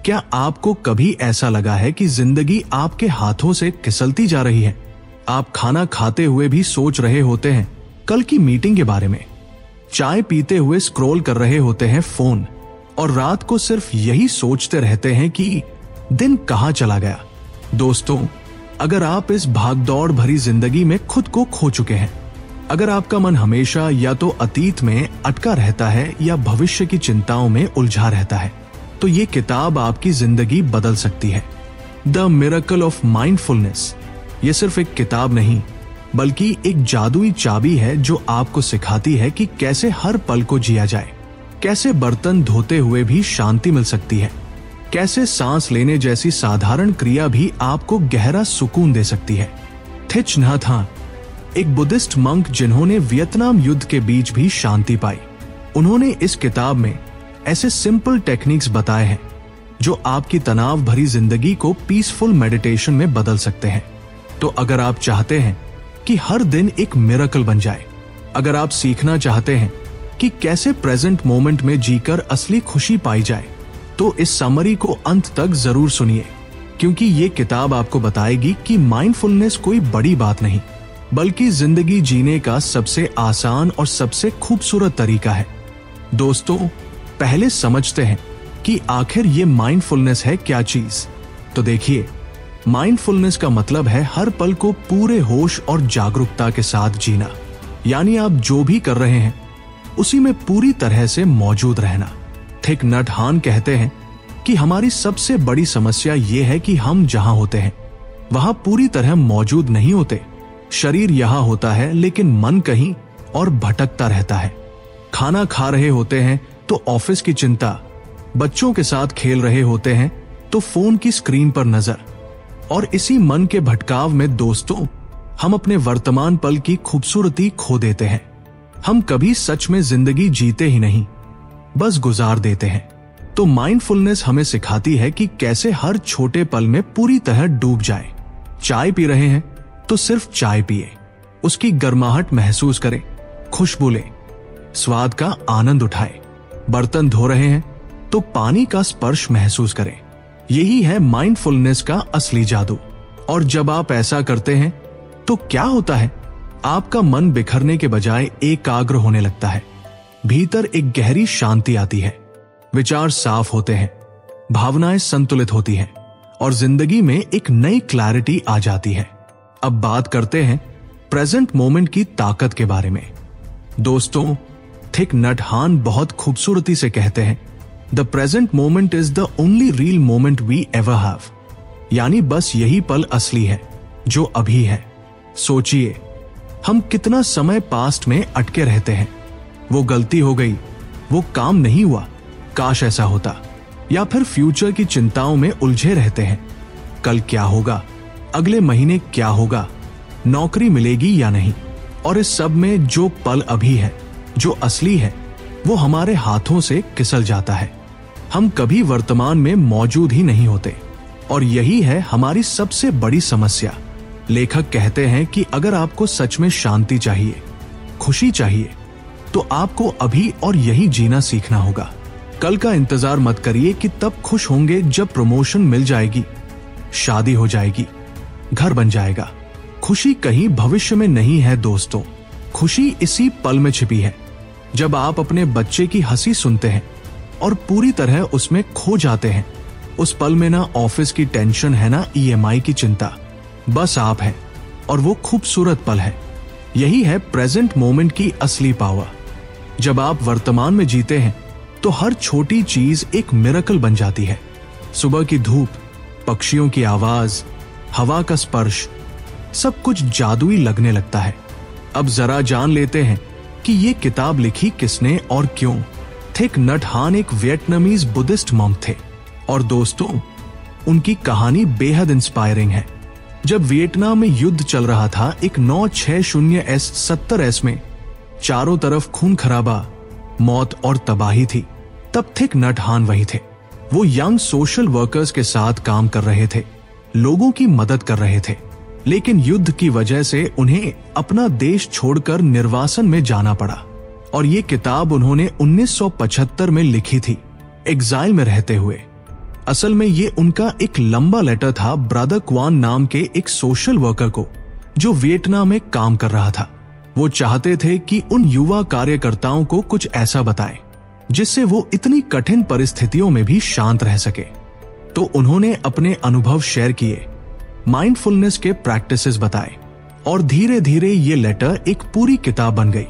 क्या आपको कभी ऐसा लगा है कि जिंदगी आपके हाथों से फिसलती जा रही है? आप खाना खाते हुए भी सोच रहे होते हैं कल की मीटिंग के बारे में, चाय पीते हुए स्क्रॉल कर रहे होते हैं फोन, और रात को सिर्फ यही सोचते रहते हैं कि दिन कहां चला गया। दोस्तों, अगर आप इस भागदौड़ भरी जिंदगी में खुद को खो चुके हैं, अगर आपका मन हमेशा या तो अतीत में अटका रहता है या भविष्य की चिंताओं में उलझा रहता है, तो ये किताब आपकी जिंदगी बदल सकती है। द मिरेकल ऑफ माइंडफुलनेस ये सिर्फ एक किताब नहीं, बल्कि एक जादुई चाबी है जो आपको सिखाती है कि कैसे हर पल को जिया जाए, कैसे बर्तन धोते हुए भी शांति मिल सकती है, कैसे सांस लेने जैसी साधारण क्रिया भी आपको गहरा सुकून दे सकती है। थिच नैत हांग, एक बुद्धिस्ट मंक जिन्होंने वियतनाम युद्ध के बीच भी शांति पाई, उन्होंने इस किताब में ऐसे सिंपल टेक्निक्स बताए हैं जो आपकी तनाव भरी जिंदगी को पीसफुल मेडिटेशन में बदल सकते हैं। तो अगर आप चाहते हैं कि हर दिन एक मिरेकल बन जाए, अगर आप सीखना चाहते हैं कि कैसे प्रेजेंट मोमेंट में जीकर असली खुशी पाई जाए, तो इस समरी को अंत तक जरूर सुनिए, क्योंकि ये किताब आपको बताएगी कि माइंडफुलनेस कोई बड़ी बात नहीं, बल्कि जिंदगी जीने का सबसे आसान और सबसे खूबसूरत तरीका है। दोस्तों, पहले समझते हैं कि आखिर ये माइंडफुलनेस है क्या चीज। तो देखिए, माइंडफुलनेस का मतलब है हर पल को पूरे होश और जागरूकता के साथ जीना, यानी आप जो भी कर रहे हैं उसी में पूरी तरह से मौजूद रहना। थिक नैत हांग कहते हैं कि हमारी सबसे बड़ी समस्या ये है कि हम जहां होते हैं वहां पूरी तरह मौजूद नहीं होते। शरीर यहां होता है लेकिन मन कहीं और भटकता रहता है। खाना खा रहे होते हैं तो ऑफिस की चिंता, बच्चों के साथ खेल रहे होते हैं तो फोन की स्क्रीन पर नजर, और इसी मन के भटकाव में दोस्तों हम अपने वर्तमान पल की खूबसूरती खो देते हैं। हम कभी सच में जिंदगी जीते ही नहीं, बस गुजार देते हैं। तो माइंडफुलनेस हमें सिखाती है कि कैसे हर छोटे पल में पूरी तरह डूब जाए। चाय पी रहे हैं तो सिर्फ चाय पिए, उसकी गर्माहट महसूस करें, खुशबू लें, स्वाद का आनंद उठाएं। बर्तन धो रहे हैं तो पानी का स्पर्श महसूस करें। यही है माइंडफुलनेस का असली जादू। और जब आप ऐसा करते हैं तो क्या होता है, आपका मन बिखरने के बजाय एकाग्र होने लगता है। भीतर एक गहरी शांति आती है, विचार साफ होते हैं, भावनाएं संतुलित होती हैं और जिंदगी में एक नई क्लैरिटी आ जाती है। अब बात करते हैं प्रेजेंट मोमेंट की ताकत के बारे में। दोस्तों, थिक नैत हांग बहुत खूबसूरती से कहते हैं, the present moment is the only real moment we ever have, यानी बस यही पल असली है जो अभी है। सोचिए, हम कितना समय पास्ट में अटके रहते हैं। वो गलती हो गई, वो काम नहीं हुआ, काश ऐसा होता, या फिर फ्यूचर की चिंताओं में उलझे रहते हैं। कल क्या होगा, अगले महीने क्या होगा, नौकरी मिलेगी या नहीं। और इस सब में जो पल अभी है, जो असली है, वो हमारे हाथों से फिसल जाता है। हम कभी वर्तमान में मौजूद ही नहीं होते, और यही है हमारी सबसे बड़ी समस्या। लेखक कहते हैं कि अगर आपको सच में शांति चाहिए, खुशी चाहिए, तो आपको अभी और यही जीना सीखना होगा। कल का इंतजार मत करिए कि तब खुश होंगे जब प्रमोशन मिल जाएगी, शादी हो जाएगी, घर बन जाएगा। खुशी कहीं भविष्य में नहीं है दोस्तों, खुशी इसी पल में छिपी है। जब आप अपने बच्चे की हंसी सुनते हैं और पूरी तरह उसमें खो जाते हैं, उस पल में ना ऑफिस की टेंशन है, ना EMI की चिंता, बस आप हैं, और वो खूबसूरत पल है। यही है प्रेजेंट मोमेंट की असली पावर। जब आप वर्तमान में जीते हैं तो हर छोटी चीज एक मिरेकल बन जाती है। सुबह की धूप, पक्षियों की आवाज, हवा का स्पर्श, सब कुछ जादुई लगने लगता है। अब जरा जान लेते हैं कि ये किताब लिखी किसने और क्यों। थिक नैत हांग एक वियतनामीज बुद्धिस्ट मंक थे, और दोस्तों उनकी कहानी बेहद इंस्पायरिंग है। जब वियतनाम में युद्ध चल रहा था, एक 960S-70S में चारों तरफ खून खराबा, मौत और तबाही थी, तब थिक नैत हांग वही थे। वो यंग सोशल वर्कर्स के साथ काम कर रहे थे, लोगों की मदद कर रहे थे। लेकिन युद्ध की वजह से उन्हें अपना देश छोड़कर निर्वासन में जाना पड़ा, और ये किताब उन्होंने 1975 में लिखी थी, एग्जाइल में रहते हुए। असल में ये उनका एक लंबा लेटर था ब्रदर क्वान नाम के एक सोशल वर्कर को, जो वियतनाम में काम कर रहा था। वो चाहते थे कि उन युवा कार्यकर्ताओं को कुछ ऐसा बताएं जिससे वो इतनी कठिन परिस्थितियों में भी शांत रह सके। तो उन्होंने अपने अनुभव शेयर किए, माइंडफुलनेस के प्रैक्टिसेस बताए, और धीरे धीरे ये लेटर एक पूरी किताब बन गई।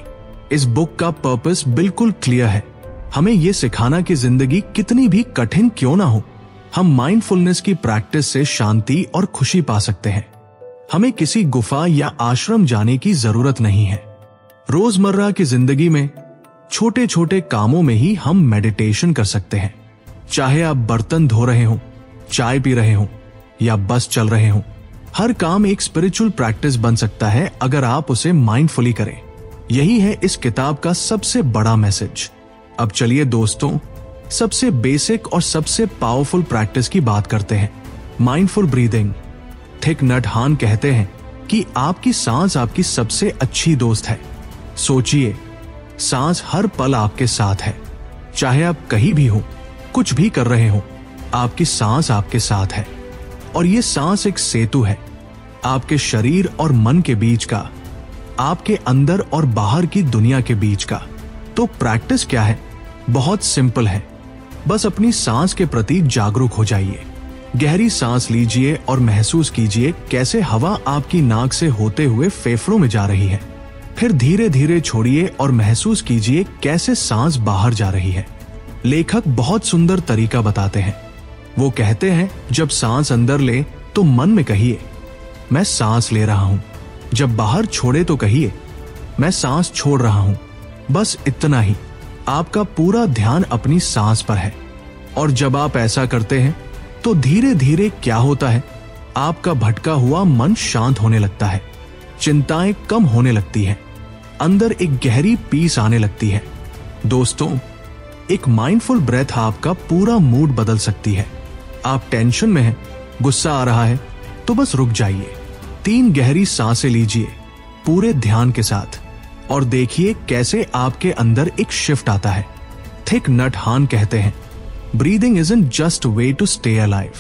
इस बुक का पर्पस बिल्कुल क्लियर है, हमें ये सिखाना कि जिंदगी कितनी भी कठिन क्यों ना हो, हम माइंडफुलनेस की प्रैक्टिस से शांति और खुशी पा सकते हैं। हमें किसी गुफा या आश्रम जाने की जरूरत नहीं है। रोजमर्रा की जिंदगी में छोटे छोटे कामों में ही हम मेडिटेशन कर सकते हैं। चाहे आप बर्तन धो रहे हो, चाय पी रहे हो या बस चल रहे हो, हर काम एक स्पिरिचुअल प्रैक्टिस बन सकता है अगर आप उसे माइंडफुली करें। यही है इस किताब का सबसे बड़ा मैसेज। अब चलिए दोस्तों, सबसे बेसिक और सबसे पावरफुल प्रैक्टिस की बात करते हैं, माइंडफुल ब्रीदिंग। थिक नट हान कहते हैं कि आपकी सांस आपकी सबसे अच्छी दोस्त है। सोचिए, सांस हर पल आपके साथ है। चाहे आप कहीं भी हो, कुछ भी कर रहे हो, आपकी सांस आपके साथ है। और ये सांस एक सेतु है आपके शरीर और मन के बीच का, आपके अंदर और बाहर की दुनिया के बीच का। तो प्रैक्टिस क्या है? बहुत सिंपल है, बस अपनी सांस के प्रति जागरूक हो जाइए। गहरी सांस लीजिए और महसूस कीजिए कैसे हवा आपकी नाक से होते हुए फेफड़ों में जा रही है। फिर धीरे धीरे छोड़िए और महसूस कीजिए कैसे सांस बाहर जा रही है। लेखक बहुत सुंदर तरीका बताते हैं। वो कहते हैं, जब सांस अंदर ले तो मन में कहिए, मैं सांस ले रहा हूं। जब बाहर छोड़े तो कहिए, मैं सांस छोड़ रहा हूं। बस इतना ही, आपका पूरा ध्यान अपनी सांस पर है। और जब आप ऐसा करते हैं तो धीरे धीरे क्या होता है, आपका भटका हुआ मन शांत होने लगता है, चिंताएं कम होने लगती हैं, अंदर एक गहरी पीस आने लगती है। दोस्तों, एक माइंडफुल ब्रेथ आपका पूरा मूड बदल सकती है। आप टेंशन में हैं, गुस्सा आ रहा है, तो बस रुक जाइए, 3 गहरी सांसें लीजिए पूरे ध्यान के साथ और देखिए कैसे आपके अंदर एक शिफ्ट आता है। थिक नट हान कहते हैं, breathing isn't just way to stay alive,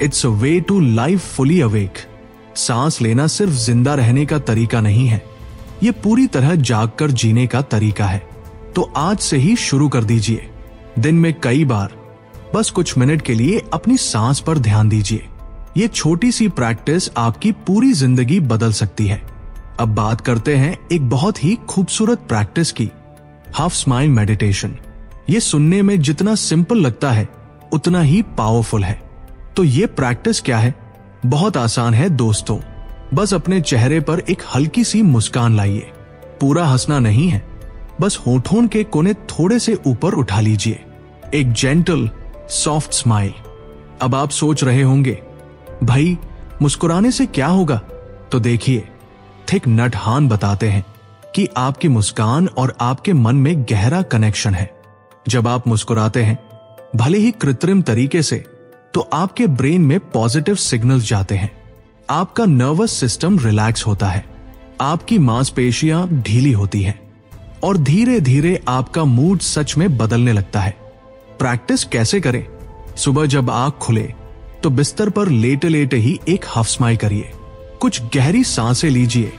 it's a way to live fully awake. सांस लेना सिर्फ जिंदा रहने का तरीका नहीं है, ये पूरी तरह जागकर जीने का तरीका है। तो आज से ही शुरू कर दीजिए। दिन में कई बार, बस कुछ मिनट के लिए अपनी सांस पर ध्यान दीजिए। ये छोटी सी प्रैक्टिस आपकी पूरी जिंदगी बदल सकती है। अब बात करते हैं एक बहुत ही खूबसूरत प्रैक्टिस की, हाफ स्माइल मेडिटेशन। ये सुनने में जितना सिंपल लगता है उतना ही पावरफुल है। तो ये प्रैक्टिस क्या है? बहुत आसान है दोस्तों, बस अपने चेहरे पर एक हल्की सी मुस्कान लाइए। पूरा हंसना नहीं है, बस होठों के कोने थोड़े से ऊपर उठा लीजिए, एक जेंटल सॉफ्ट स्माइल। अब आप सोच रहे होंगे, भाई मुस्कुराने से क्या होगा? तो देखिए, थिक नट हान बताते हैं कि आपकी मुस्कान और आपके मन में गहरा कनेक्शन है। जब आप मुस्कुराते हैं, भले ही कृत्रिम तरीके से, तो आपके ब्रेन में पॉजिटिव सिग्नल्स जाते हैं, आपका नर्वस सिस्टम रिलैक्स होता है, आपकी मांसपेशियां ढीली होती हैं और धीरे धीरे आपका मूड सच में बदलने लगता है। प्रैक्टिस कैसे करें? सुबह जब आंख खुले तो बिस्तर पर लेटे लेटे ही एक हाफ स्माइल करिए। कुछ गहरी सांसें लीजिए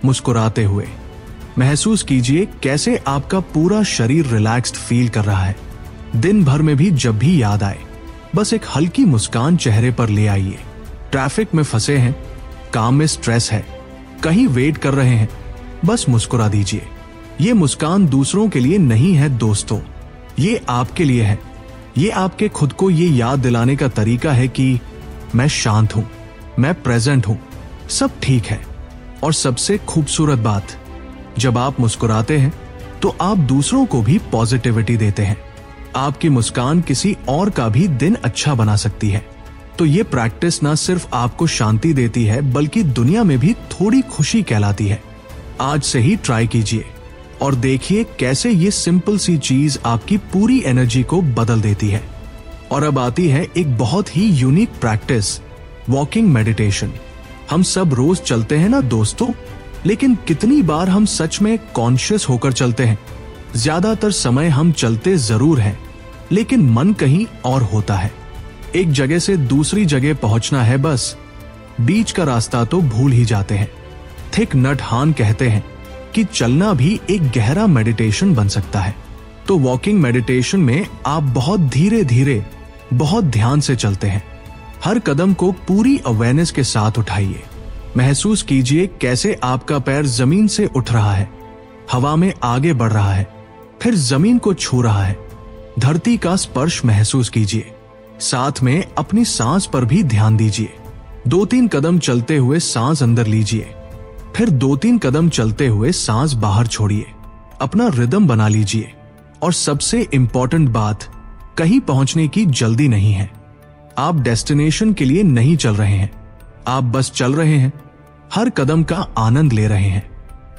मुस्कुराते हुए। महसूस कीजिए कैसे आपका पूरा शरीर रिलैक्स्ड फील कर रहा है। दिन भर में भी जब भी याद आए, बस एक हल्की मुस्कान चेहरे पर ले आइए। ट्रैफिक में फंसे हैं, काम में स्ट्रेस है, कहीं वेट कर रहे हैं, बस मुस्कुरा दीजिए। ये मुस्कान दूसरों के लिए नहीं है दोस्तों, ये आपके लिए है। ये आपके खुद को ये याद दिलाने का तरीका है कि मैं शांत हूं, मैं प्रेजेंट हूं, सब ठीक है। और सबसे खूबसूरत बात, जब आप मुस्कुराते हैं तो आप दूसरों को भी पॉजिटिविटी देते हैं। आपकी मुस्कान किसी और का भी दिन अच्छा बना सकती है। तो ये प्रैक्टिस ना सिर्फ आपको शांति देती है, बल्कि दुनिया में भी थोड़ी खुशी कहलाती है। आज से ही ट्राई कीजिए और देखिए कैसे ये सिंपल सी चीज आपकी पूरी एनर्जी को बदल देती है। और अब आती है एक बहुत ही यूनिक प्रैक्टिस, वॉकिंग मेडिटेशन। हम सब रोज चलते हैं ना दोस्तों, लेकिन कितनी बार हम सच में कॉन्शियस होकर चलते हैं? ज्यादातर समय हम चलते जरूर हैं, लेकिन मन कहीं और होता है। एक जगह से दूसरी जगह पहुंचना है, बस बीच का रास्ता तो भूल ही जाते हैं। थिक नट हान कहते हैं कि चलना भी एक गहरा मेडिटेशन बन सकता है। तो वॉकिंग मेडिटेशन में आप बहुत धीरे धीरे, बहुत ध्यान से चलते हैं। हर कदम को पूरी अवेयरनेस के साथ उठाइए। महसूस कीजिए कैसे आपका पैर जमीन से उठ रहा है, हवा में आगे बढ़ रहा है, फिर जमीन को छू रहा है। धरती का स्पर्श महसूस कीजिए। साथ में अपनी सांस पर भी ध्यान दीजिए। 2-3 कदम चलते हुए सांस अंदर लीजिए, फिर 2-3 कदम चलते हुए सांस बाहर छोड़िए। अपना रिदम बना लीजिए। और सबसे इंपॉर्टेंट बात, कहीं पहुंचने की जल्दी नहीं है। आप डेस्टिनेशन के लिए नहीं चल रहे हैं, आप बस चल रहे हैं, हर कदम का आनंद ले रहे हैं।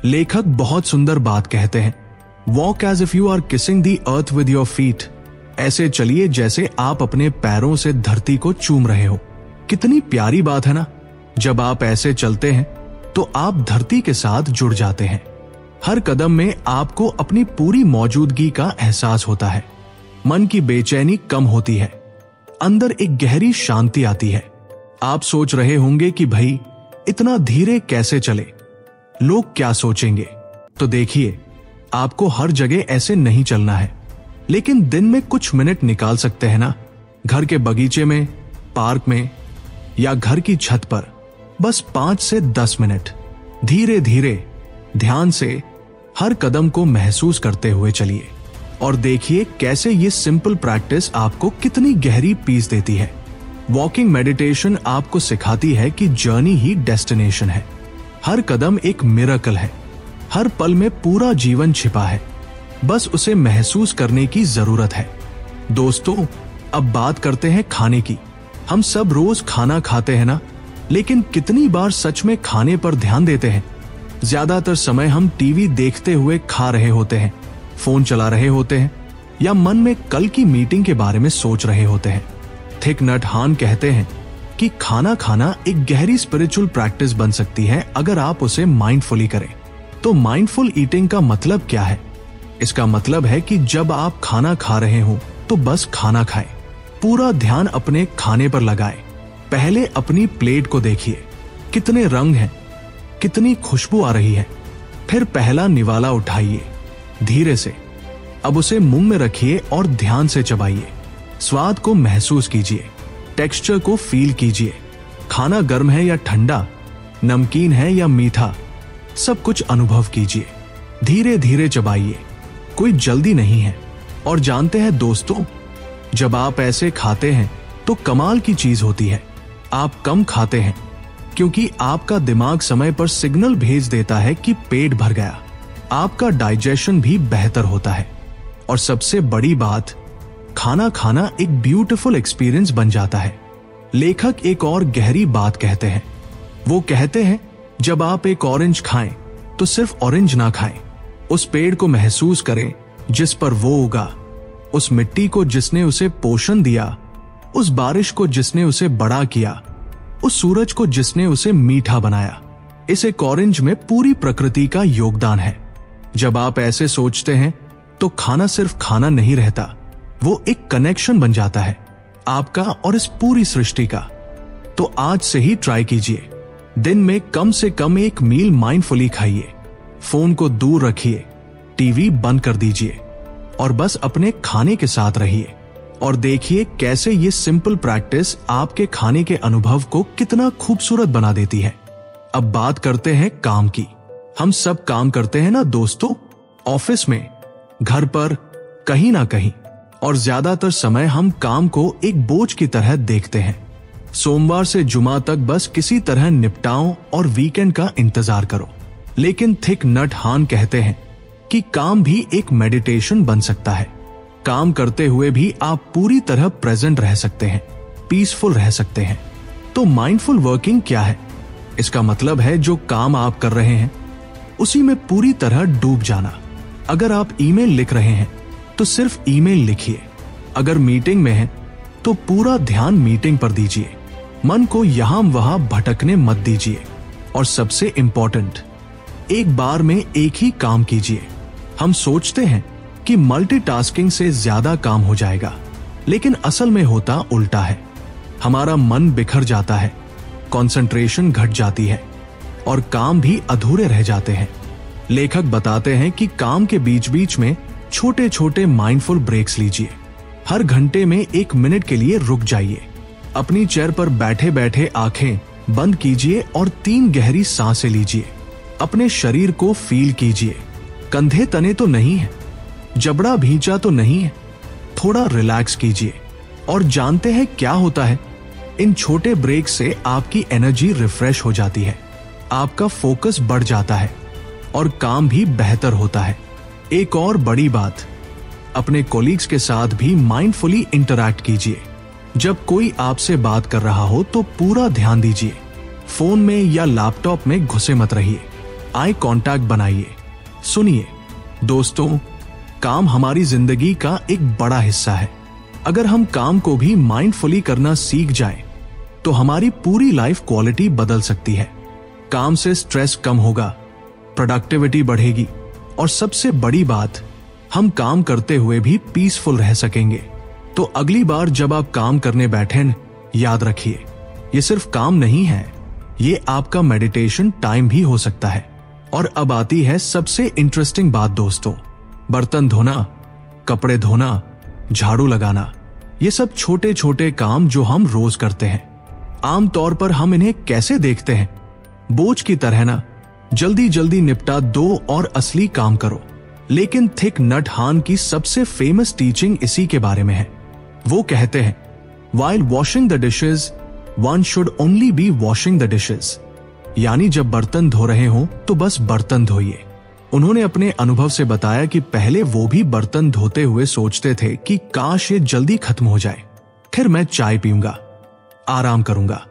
लेखक बहुत सुंदर बात कहते हैं, walk as if you are kissing the earth with your feet. ऐसे चलिए जैसे आप अपने पैरों से धरती को चूम रहे हो। कितनी प्यारी बात है ना। जब आप ऐसे चलते हैं तो आप धरती के साथ जुड़ जाते हैं। हर कदम में आपको अपनी पूरी मौजूदगी का एहसास होता है। मन की बेचैनी कम होती है, अंदर एक गहरी शांति आती है। आप सोच रहे होंगे कि भाई इतना धीरे कैसे चले, लोग क्या सोचेंगे। तो देखिए, आपको हर जगह ऐसे नहीं चलना है, लेकिन दिन में कुछ मिनट निकाल सकते हैं ना। घर के बगीचे में, पार्क में या घर की छत पर बस 5 से 10 मिनट धीरे धीरे ध्यान से हर कदम को महसूस करते हुए चलिए और देखिए कैसे ये सिंपल प्रैक्टिस आपको कितनी गहरी पीस देती है। वॉकिंग मेडिटेशन आपको सिखाती है कि जर्नी ही डेस्टिनेशन है। हर कदम एक मिरेकल है, हर पल में पूरा जीवन छिपा है, बस उसे महसूस करने की जरूरत है। दोस्तों, अब बात करते हैं खाने की। हम सब रोज खाना खाते हैं ना, लेकिन कितनी बार सच में खाने पर ध्यान देते हैं। ज्यादातर समय हम टीवी देखते हुए खा रहे होते हैं, फोन चला रहे होते हैं या मन में कल की मीटिंग के बारे में सोच रहे होते हैं। थिक नट हान कहते हैं कि खाना खाना एक गहरी स्पिरिचुअल प्रैक्टिस बन सकती है अगर आप उसे माइंडफुली करें। तो माइंडफुल ईटिंग का मतलब क्या है? इसका मतलब है कि जब आप खाना खा रहे हो तो बस खाना खाएं, पूरा ध्यान अपने खाने पर लगाएं। पहले अपनी प्लेट को देखिए, कितने रंग हैं, कितनी खुशबू आ रही है। फिर पहला निवाला उठाइए धीरे से, अब उसे मुंह में रखिए और ध्यान से चबाइए। स्वाद को महसूस कीजिए, टेक्सचर को फील कीजिए। खाना गर्म है या ठंडा, नमकीन है या मीठा, सब कुछ अनुभव कीजिए। धीरे धीरे चबाइए, कोई जल्दी नहीं है। और जानते हैं दोस्तों, जब आप ऐसे खाते हैं तो कमाल की चीज होती है। आप कम खाते हैं क्योंकि आपका दिमाग समय पर सिग्नल भेज देता है कि पेट भर गया। आपका डाइजेशन भी बेहतर होता है। और सबसे बड़ी बात, खाना खाना एक ब्यूटीफुल एक्सपीरियंस बन जाता है। लेखक एक और गहरी बात कहते हैं। वो कहते हैं, जब आप एक ऑरेंज खाएं तो सिर्फ ऑरेंज ना खाएं, उस पेड़ को महसूस करें जिस पर वो उगा, उस मिट्टी को जिसने उसे पोषण दिया, उस बारिश को जिसने उसे बड़ा किया, उस सूरज को जिसने उसे मीठा बनाया। इस एक ऑरेंज में पूरी प्रकृति का योगदान है। जब आप ऐसे सोचते हैं तो खाना सिर्फ खाना नहीं रहता, वो एक कनेक्शन बन जाता है आपका और इस पूरी सृष्टि का। तो आज से ही ट्राई कीजिए, दिन में कम से कम एक मील माइंडफुली खाइए। फोन को दूर रखिए, टीवी बंद कर दीजिए और बस अपने खाने के साथ रहिए और देखिए कैसे ये सिंपल प्रैक्टिस आपके खाने के अनुभव को कितना खूबसूरत बना देती है। अब बात करते हैं काम की। हम सब काम करते हैं ना दोस्तों, ऑफिस में, घर पर, कहीं ना कहीं, और ज्यादातर समय हम काम को एक बोझ की तरह देखते हैं। सोमवार से जुमा तक बस किसी तरह निपटाओ और वीकेंड का इंतजार करो। लेकिन थिक नट हान कहते हैं कि काम भी एक मेडिटेशन बन सकता है। काम करते हुए भी आप पूरी तरह प्रेजेंट रह सकते हैं, पीसफुल रह सकते हैं। तो माइंडफुल वर्किंग क्या है? इसका मतलब है जो काम आप कर रहे हैं उसी में पूरी तरह डूब जाना। अगर आप ईमेल लिख रहे हैं तो सिर्फ ईमेल लिखिए। अगर मीटिंग में हैं तो पूरा ध्यान मीटिंग पर दीजिए। मन को यहां वहां भटकने मत दीजिए। और सबसे इंपॉर्टेंट, एक बार में एक ही काम कीजिए। हम सोचते हैं कि मल्टीटास्किंग से ज्यादा काम हो जाएगा, लेकिन असल में होता उल्टा है। हमारा मन बिखर जाता है, कंसंट्रेशन घट जाती है और काम भी अधूरे रह जाते हैं। लेखक बताते हैं कि काम के बीच बीच में छोटे छोटे माइंडफुल ब्रेक्स लीजिए। हर घंटे में 1 मिनट के लिए रुक जाइए। अपनी चेयर पर बैठे बैठे आंखें बंद कीजिए और 3 गहरी सांसें लीजिए। अपने शरीर को फील कीजिए। कंधे तने तो नहीं है, जबड़ा भींचा तो नहीं है। थोड़ा रिलैक्स कीजिए और जानते हैं क्या होता है, इन छोटे ब्रेक से आपकी एनर्जी रिफ्रेश हो जाती है, आपका फोकस बढ़ जाता है और काम भी बेहतर होता है। एक और बड़ी बात, अपने कोलीग्स के साथ भी माइंडफुली इंटरैक्ट कीजिए। जब कोई आपसे बात कर रहा हो तो पूरा ध्यान दीजिए। फोन में या लैपटॉप में घुसे मत रहिए। आई कांटेक्ट बनाइए, सुनिए। दोस्तों, काम हमारी जिंदगी का एक बड़ा हिस्सा है। अगर हम काम को भी माइंडफुली करना सीख जाएं, तो हमारी पूरी लाइफ क्वालिटी बदल सकती है। काम से स्ट्रेस कम होगा, प्रोडक्टिविटी बढ़ेगी और सबसे बड़ी बात, हम काम करते हुए भी पीसफुल रह सकेंगे। तो अगली बार जब आप काम करने बैठें, याद रखिए, ये सिर्फ काम नहीं है, ये आपका मेडिटेशन टाइम भी हो सकता है। और अब आती है सबसे इंटरेस्टिंग बात दोस्तों, बर्तन धोना, कपड़े धोना, झाड़ू लगाना, ये सब छोटे छोटे काम जो हम रोज करते हैं। आमतौर पर हम इन्हें कैसे देखते हैं? बोझ की तरह ना, जल्दी जल्दी निपटा दो और असली काम करो। लेकिन थिक नट हान की सबसे फेमस टीचिंग इसी के बारे में है। वो कहते हैं, while washing the dishes, one should only be washing the dishes। यानी जब बर्तन धो रहे हो तो बस बर्तन धोइए। उन्होंने अपने अनुभव से बताया कि पहले वो भी बर्तन धोते हुए सोचते थे कि काश ये जल्दी खत्म हो जाए, फिर मैं चाय पीऊंगा, आराम करूंगा।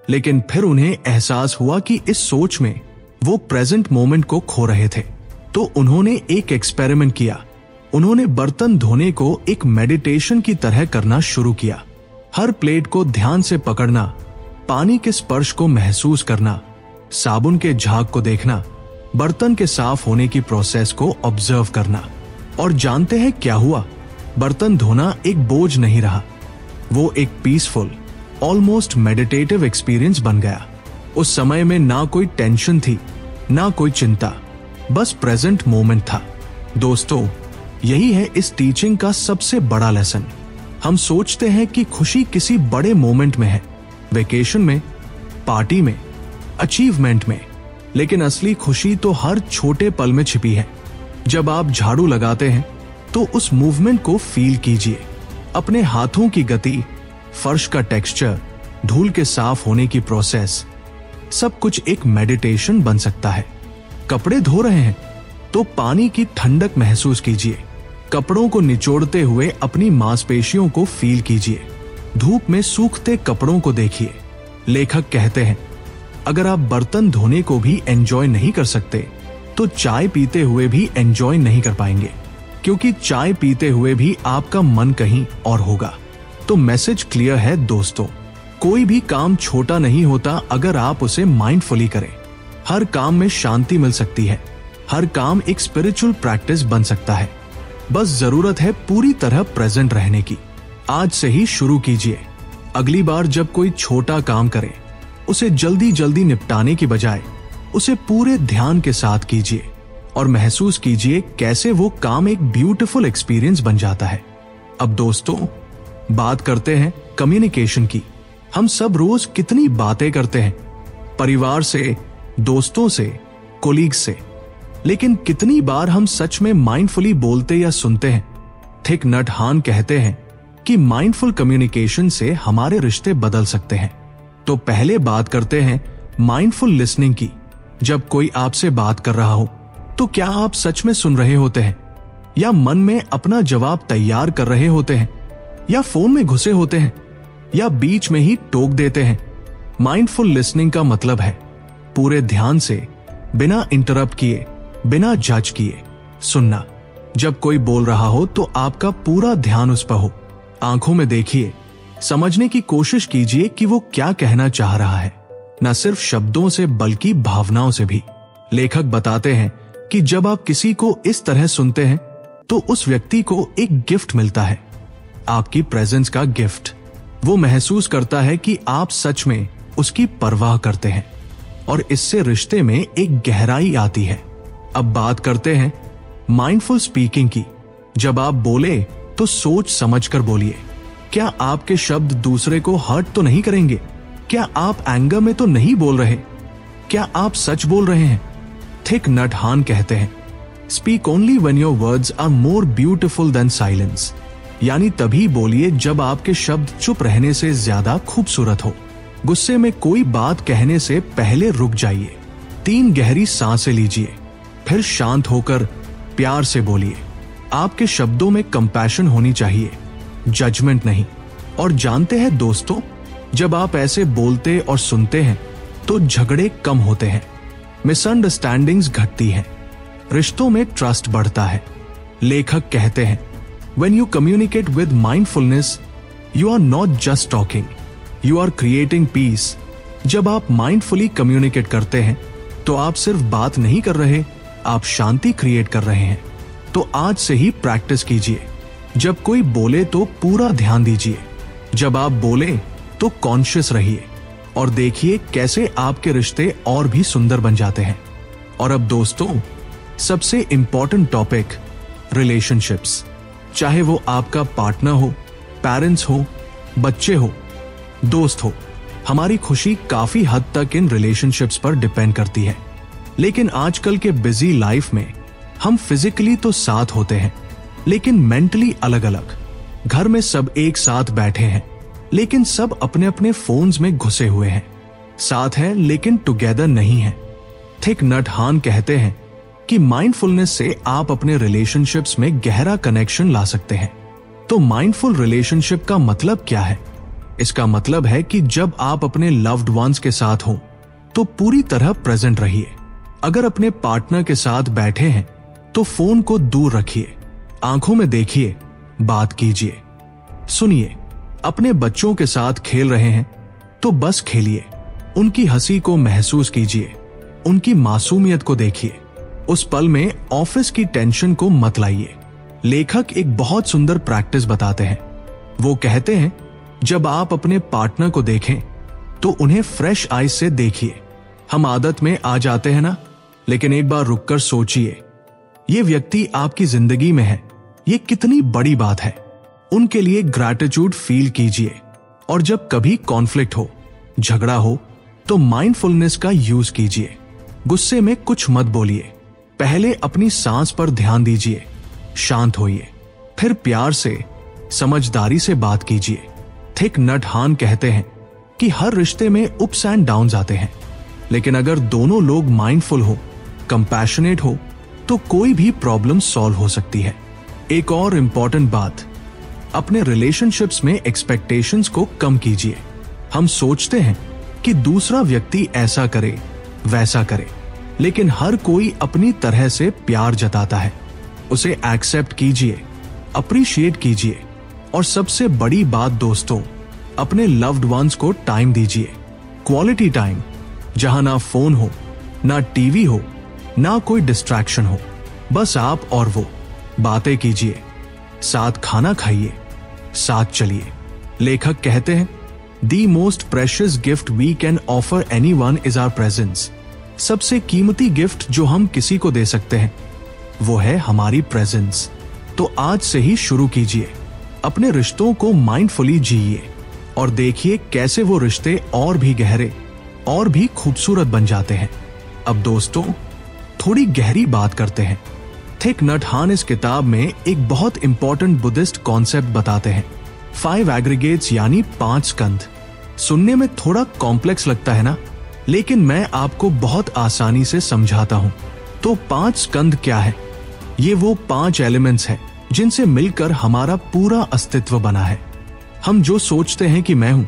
लेकिन फिर उन्हें एहसास हुआ कि इस सोच में वो प्रेजेंट मोमेंट को खो रहे थे। तो उन्होंने एक एक्सपेरिमेंट किया। उन्होंने बर्तन धोने को एक मेडिटेशन की तरह करना शुरू किया। हर प्लेट को ध्यान से पकड़ना, पानी के स्पर्श को महसूस करना, साबुन के झाग को देखना, बर्तन के साफ होने की प्रोसेस को ऑब्जर्व करना। और जानते हैं क्या हुआ? बर्तन धोना एक बोझ नहीं रहा, वो एक पीसफुल, ऑलमोस्ट मेडिटेटिव एक्सपीरियंस बन गया। उस समय में ना कोई टेंशन थी, ना कोई चिंता, बस प्रेजेंट मोमेंट था। दोस्तों, यही है इस टीचिंग का सबसे बड़ा लेसन। हम सोचते हैं कि खुशी किसी बड़े मोमेंट में है, वेकेशन में, पार्टी में, अचीवमेंट में, लेकिन असली खुशी तो हर छोटे पल में छिपी है। जब आप झाड़ू लगाते हैं तो उस मूवमेंट को फील कीजिए। अपने हाथों की गति, फर्श का टेक्सचर, धूल के साफ होने की प्रोसेस, सब कुछ एक मेडिटेशन बन सकता है। कपड़े धो रहे हैं तो पानी की ठंडक महसूस कीजिए। कपड़ों को निचोड़ते हुए अपनी मांसपेशियों को फील कीजिए। धूप में सूखते कपड़ों को देखिए। लेखक कहते हैं, अगर आप बर्तन धोने को भी एंजॉय नहीं कर सकते तो चाय पीते हुए भी एंजॉय नहीं कर पाएंगे, क्योंकि चाय पीते हुए भी आपका मन कहीं और होगा। तो मैसेज क्लियर है दोस्तों, कोई भी काम छोटा नहीं होता अगर आप उसे माइंडफुली करें। हर काम में शांति मिल सकती है, हर काम एक स्पिरिचुअल प्रैक्टिस बन सकता है। बस जरूरत है पूरी तरह प्रेजेंट रहने की। आज से ही शुरू कीजिए। अगली बार जब कोई छोटा काम करे, उसे जल्दी जल्दी निपटाने की बजाय उसे पूरे ध्यान के साथ कीजिए और महसूस कीजिए कैसे वो काम एक ब्यूटीफुल एक्सपीरियंस बन जाता है। अब दोस्तों, बात करते हैं कम्युनिकेशन की। हम सब रोज कितनी बातें करते हैं, परिवार से, दोस्तों से, कोलीग से, लेकिन कितनी बार हम सच में माइंडफुली बोलते या सुनते हैं? थिक नट हान कहते हैं कि माइंडफुल कम्युनिकेशन से हमारे रिश्ते बदल सकते हैं। तो पहले बात करते हैं माइंडफुल लिसनिंग की। जब कोई आपसे बात कर रहा हो तो क्या आप सच में सुन रहे होते हैं, या मन में अपना जवाब तैयार कर रहे होते हैं, या फोन में घुसे होते हैं, या बीच में ही टोक देते हैं? माइंडफुल लिसनिंग का मतलब है पूरे ध्यान से, बिना इंटरप्ट किए, बिना जज किए सुनना। जब कोई बोल रहा हो तो आपका पूरा ध्यान उस पर हो। आंखों में देखिए, समझने की कोशिश कीजिए कि वो क्या कहना चाह रहा है, न सिर्फ शब्दों से बल्कि भावनाओं से भी। लेखक बताते हैं कि जब आप किसी को इस तरह सुनते हैं तो उस व्यक्ति को एक गिफ्ट मिलता है, आपकी प्रेजेंस का गिफ्ट। वो महसूस करता है कि आप सच में उसकी परवाह करते हैं और इससे रिश्ते में एक गहराई आती है। अब बात करते हैं माइंडफुल स्पीकिंग की। जब आप बोले तो सोच समझकर बोलिए। क्या आपके शब्द दूसरे को हर्ट तो नहीं करेंगे? क्या आप एंगर में तो नहीं बोल रहे? क्या आप सच बोल रहे हैं? थिक नट हान कहते हैं, speak only when your words are more beautiful than silence. यानी तभी बोलिए जब आपके शब्द चुप रहने से ज्यादा खूबसूरत हो। गुस्से में कोई बात कहने से पहले रुक जाइए, 3 गहरी सांसें लीजिए, फिर शांत होकर प्यार से बोलिए। आपके शब्दों में कंपैशन होनी चाहिए, जजमेंट नहीं। और जानते हैं दोस्तों, जब आप ऐसे बोलते और सुनते हैं तो झगड़े कम होते हैं, मिसअंडरस्टैंडिंग्स घटती हैं, रिश्तों में ट्रस्ट बढ़ता है। लेखक कहते हैं, When you communicate with mindfulness, you are not just talking, you are creating peace. जब आप माइंडफुली कम्युनिकेट करते हैं तो आप सिर्फ बात नहीं कर रहे, आप शांति क्रिएट कर रहे हैं। तो आज से ही प्रैक्टिस कीजिए। जब कोई बोले तो पूरा ध्यान दीजिए, जब आप बोले तो कॉन्शियस रहिए और देखिए कैसे आपके रिश्ते और भी सुंदर बन जाते हैं। और अब दोस्तों, सबसे इंपॉर्टेंट टॉपिक, रिलेशनशिप्स। चाहे वो आपका पार्टनर हो, पेरेंट्स हो, बच्चे हो, दोस्त हो, हमारी खुशी काफी हद तक इन रिलेशनशिप्स पर डिपेंड करती है। लेकिन आजकल के बिजी लाइफ में हम फिजिकली तो साथ होते हैं लेकिन मेंटली अलग अलग। घर में सब एक साथ बैठे हैं लेकिन सब अपने अपने फोन्स में घुसे हुए हैं। साथ हैं लेकिन टुगेदर नहीं है। थिक नट हान कहते हैं कि माइंडफुलनेस से आप अपने रिलेशनशिप्स में गहरा कनेक्शन ला सकते हैं। तो माइंडफुल रिलेशनशिप का मतलब क्या है? इसका मतलब है कि जब आप अपने लव्ड वंस के साथ हो तो पूरी तरह प्रेजेंट रहिए। अगर अपने पार्टनर के साथ बैठे हैं तो फोन को दूर रखिए, आंखों में देखिए, बात कीजिए, सुनिए। अपने बच्चों के साथ खेल रहे हैं तो बस खेलिए, उनकी हंसी को महसूस कीजिए, उनकी मासूमियत को देखिए। उस पल में ऑफिस की टेंशन को मत लाइए। लेखक एक बहुत सुंदर प्रैक्टिस बताते हैं। वो कहते हैं, जब आप अपने पार्टनर को देखें तो उन्हें फ्रेश आईज से देखिए। हम आदत में आ जाते हैं ना, लेकिन एक बार रुककर सोचिए, ये व्यक्ति आपकी जिंदगी में है, ये कितनी बड़ी बात है। उनके लिए ग्रैटिट्यूड फील कीजिए। और जब कभी कॉन्फ्लिक्ट हो, झगड़ा हो, तो माइंडफुलनेस का यूज कीजिए। गुस्से में कुछ मत बोलिए, पहले अपनी सांस पर ध्यान दीजिए, शांत होइए, फिर प्यार से, समझदारी से बात कीजिए। थिक नट हान कहते हैं कि हर रिश्ते में अप्स एंड डाउन्स आते हैं, लेकिन अगर दोनों लोग माइंडफुल हो, कंपैशनेट हो, तो कोई भी प्रॉब्लम सॉल्व हो सकती है। एक और इंपॉर्टेंट बात, अपने रिलेशनशिप्स में एक्सपेक्टेशंस को कम कीजिए। हम सोचते हैं कि दूसरा व्यक्ति ऐसा करे, वैसा करे, लेकिन हर कोई अपनी तरह से प्यार जताता है। उसे एक्सेप्ट कीजिए, अप्रिशिएट कीजिए। और सबसे बड़ी बात दोस्तों, अपने लव्ड वंस को टाइम दीजिए, क्वालिटी टाइम, जहां ना फोन हो, ना टीवी हो, ना कोई डिस्ट्रैक्शन हो, बस आप और वो। बातें कीजिए, साथ खाना खाइए, साथ चलिए। लेखक कहते हैं, the most precious gift we can offer anyone is our presence. सबसे कीमती गिफ्ट जो हम किसी को दे सकते हैं वो है हमारी प्रेजेंस। तो आज से ही शुरू कीजिए, अपने रिश्तों को माइंडफुली जिए और देखिए कैसे वो रिश्ते और भी गहरे और भी खूबसूरत बन जाते हैं। अब दोस्तों, थोड़ी गहरी बात करते हैं। थिक नट हान इस किताब में एक बहुत इंपॉर्टेंट बुद्धिस्ट कॉन्सेप्ट बताते हैं, 5 एग्रीगेट्स यानी 5 स्कंध। सुनने में थोड़ा कॉम्प्लेक्स लगता है ना, लेकिन मैं आपको बहुत आसानी से समझाता हूं। तो 5 स्कंध क्या है? ये वो 5 एलिमेंट्स हैं जिनसे मिलकर हमारा पूरा अस्तित्व बना है। हम जो सोचते हैं कि मैं हूं,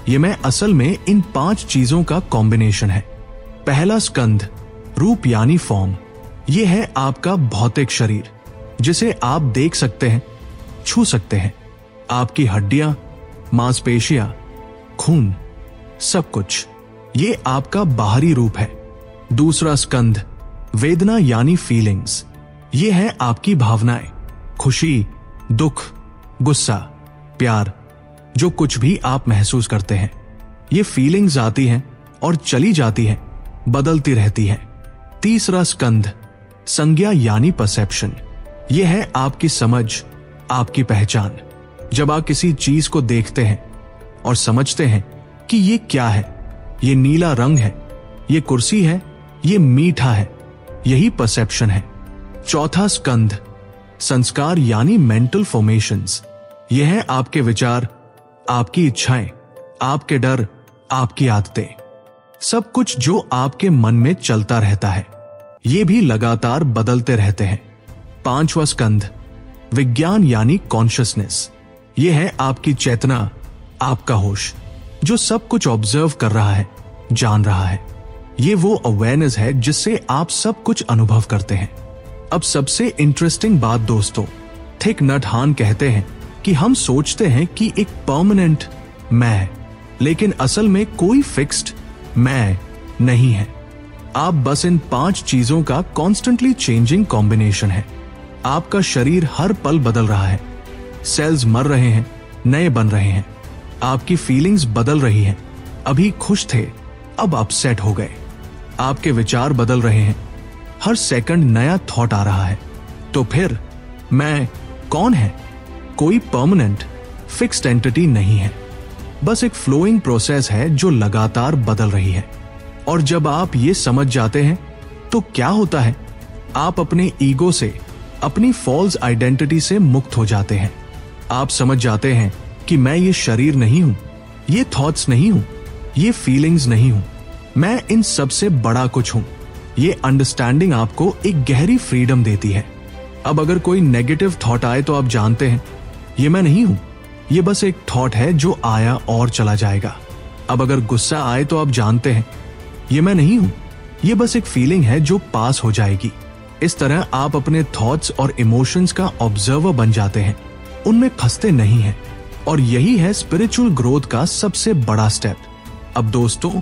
ये मैं असल में इन 5 चीजों का कॉम्बिनेशन है। पहला स्कंध, रूप यानी फॉर्म। ये है आपका भौतिक शरीर, जिसे आप देख सकते हैं, छू सकते हैं। आपकी हड्डियां, मांसपेशियां, खून, सब कुछ, ये आपका बाहरी रूप है। दूसरा स्कंध, वेदना यानी फीलिंग्स। ये है आपकी भावनाएं, खुशी, दुख, गुस्सा, प्यार, जो कुछ भी आप महसूस करते हैं, ये फीलिंग्स आती हैं और चली जाती हैं, बदलती रहती हैं। तीसरा स्कंध, संज्ञा यानी परसेप्शन। यह है आपकी समझ, आपकी पहचान। जब आप किसी चीज को देखते हैं और समझते हैं कि ये क्या है, ये नीला रंग है, ये कुर्सी है, ये मीठा है, यही परसेप्शन है। चौथा स्कंध, संस्कार यानी मेंटल फॉर्मेशंस। यह है आपके विचार, आपकी इच्छाएं, आपके डर, आपकी आदतें, सब कुछ जो आपके मन में चलता रहता है, ये भी लगातार बदलते रहते हैं। पांचवा स्कंध, विज्ञान यानी कॉन्शियसनेस। यह है आपकी चेतना, आपका होश, जो सब कुछ ऑब्जर्व कर रहा है, जान रहा है। ये वो अवेयरनेस है जिससे आप सब कुछ अनुभव करते हैं। अब सबसे इंटरेस्टिंग बात दोस्तों, थिक नट हान कहते हैं कि हम सोचते हैं कि एक परमानेंट मैं है, लेकिन असल में कोई फिक्स्ड मैं नहीं है। आप बस इन 5 चीजों का कॉन्स्टेंटली चेंजिंग कॉम्बिनेशन है। आपका शरीर हर पल बदल रहा है, सेल्स मर रहे हैं, नए बन रहे हैं, आपकी फीलिंग्स बदल रही हैं। अभी खुश थे, अब अपसेट हो गए। आपके विचार बदल रहे हैं, हर सेकंड नया थॉट आ रहा है। तो फिर मैं कौन है? कोई परमानेंट फिक्स्ड एंटिटी नहीं है, बस एक फ्लोइंग प्रोसेस है जो लगातार बदल रही है। और जब आप ये समझ जाते हैं तो क्या होता है, आप अपने ईगो से, अपनी फॉल्स आइडेंटिटी से मुक्त हो जाते हैं। आप समझ जाते हैं कि मैं ये शरीर नहीं हूं, ये थॉट्स नहीं हूं, ये फीलिंग्स नहीं हूं, मैं इन सब से बड़ा कुछ हूं। ये अंडरस्टैंडिंग आपको एक गहरी फ्रीडम देती है। अब अगर कोई नेगेटिव थॉट आए तो आप जानते हैं ये मैं नहीं हूं, ये बस एक थॉट है जो आया और चला जाएगा। अब अगर गुस्सा आए तो आप जानते हैं ये मैं नहीं हूं, ये बस एक फीलिंग है जो पास हो जाएगी। इस तरह आप अपने थॉट्स और इमोशंस का ऑब्जर्वर बन जाते हैं, उनमें फंसते नहीं हैं। और यही है स्पिरिचुअल ग्रोथ का सबसे बड़ा स्टेप। अब दोस्तों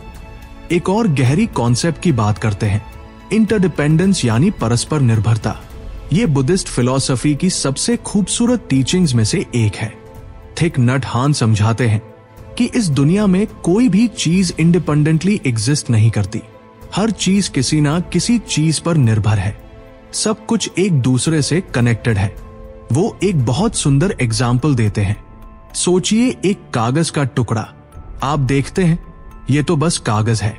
एक और गहरी कॉन्सेप्ट की बात करते हैं, इंटरडिपेंडेंस यानी परस्पर निर्भरता। ये बुद्धिस्ट फिलॉसफी की सबसे खूबसूरत टीचिंग्स में से एक है। थिक नट हान समझाते हैं कि इस दुनिया में कोई भी चीज इंडिपेंडेंटली एग्जिस्ट नहीं करती। हर चीज किसी ना किसी चीज पर निर्भर है, सब कुछ एक दूसरे से कनेक्टेड है। वो एक बहुत सुंदर एग्जाम्पल देते हैं। सोचिए एक कागज का टुकड़ा, आप देखते हैं ये तो बस कागज है,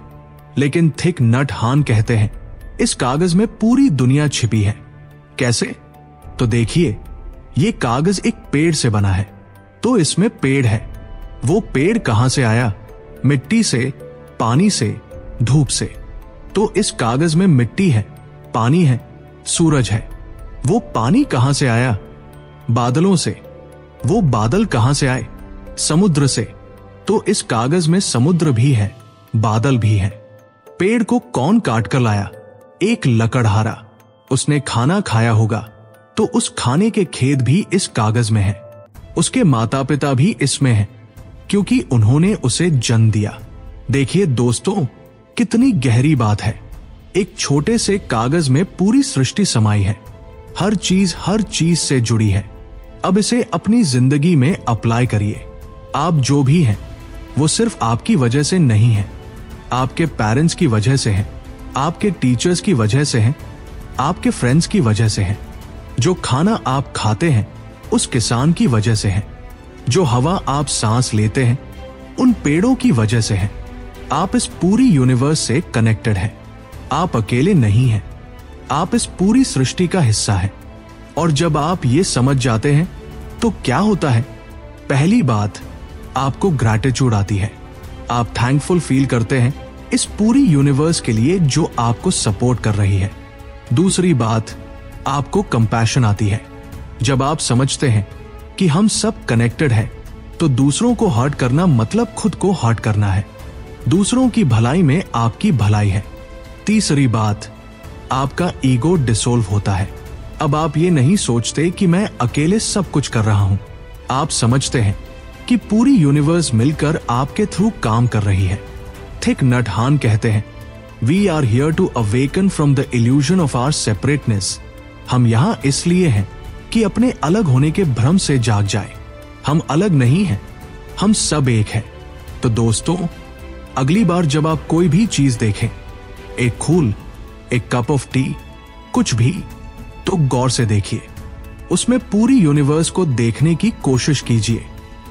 लेकिन थिक नट हान कहते हैं इस कागज में पूरी दुनिया छिपी है। कैसे? तो देखिए, ये कागज एक पेड़ से बना है, तो इसमें पेड़ है। वो पेड़ कहां से आया? मिट्टी से, पानी से, धूप से। तो इस कागज में मिट्टी है, पानी है, सूरज है। वो पानी कहां से आया? बादलों से। वो बादल कहां से आए? समुद्र से। तो इस कागज में समुद्र भी है, बादल भी है। पेड़ को कौन काट कर लाया? एक लकड़हारा। उसने खाना खाया होगा, तो उस खाने के खेत भी इस कागज में है। उसके माता पिता भी इसमें हैं, क्योंकि उन्होंने उसे जन्म दिया। देखिए दोस्तों, कितनी गहरी बात है। एक छोटे से कागज में पूरी सृष्टि समाई है, हर चीज से जुड़ी है। अब इसे अपनी जिंदगी में अप्लाई करिए। आप जो भी हैं, वो सिर्फ आपकी वजह से नहीं है, आपके पेरेंट्स की वजह से है, आपके टीचर्स की वजह से है, आपके फ्रेंड्स की वजह से है। जो खाना आप खाते हैं उस किसान की वजह से है, जो हवा आप सांस लेते हैं उन पेड़ों की वजह से है। आप इस पूरी यूनिवर्स से कनेक्टेड हैं। आप अकेले नहीं हैं, आप इस पूरी सृष्टि का हिस्सा हैं। और जब आप ये समझ जाते हैं तो क्या होता है? पहली बात, आपको ग्रैटिट्यूड आती है। आप थैंकफुल फील करते हैं इस पूरी यूनिवर्स के लिए जो आपको सपोर्ट कर रही है। दूसरी बात, आपको कंपैशन आती है। जब आप समझते हैं कि हम सब कनेक्टेड हैं, तो दूसरों को हर्ट करना मतलब खुद को हर्ट करना है। दूसरों की भलाई में आपकी भलाई है। तीसरी बात, आपका ईगो डिसोल्व होता है। अब आप ये नहीं सोचते कि मैं अकेले सब कुछ कर रहा हूं। आप समझते हैं कि पूरी यूनिवर्स मिलकर आपके थ्रू काम कर रही है। थिक नट हान कहते हैं, we are here to awaken from the illusion of our separateness. हम यहां इसलिए हैं कि अपने अलग होने के भ्रम से जाग जाए। हम अलग नहीं हैं, हम सब एक हैं। तो दोस्तों, अगली बार जब आप कोई भी चीज देखें, एक फूल, एक कप ऑफ टी, कुछ भी, तो गौर से देखिए। उसमें पूरी यूनिवर्स को देखने की कोशिश कीजिए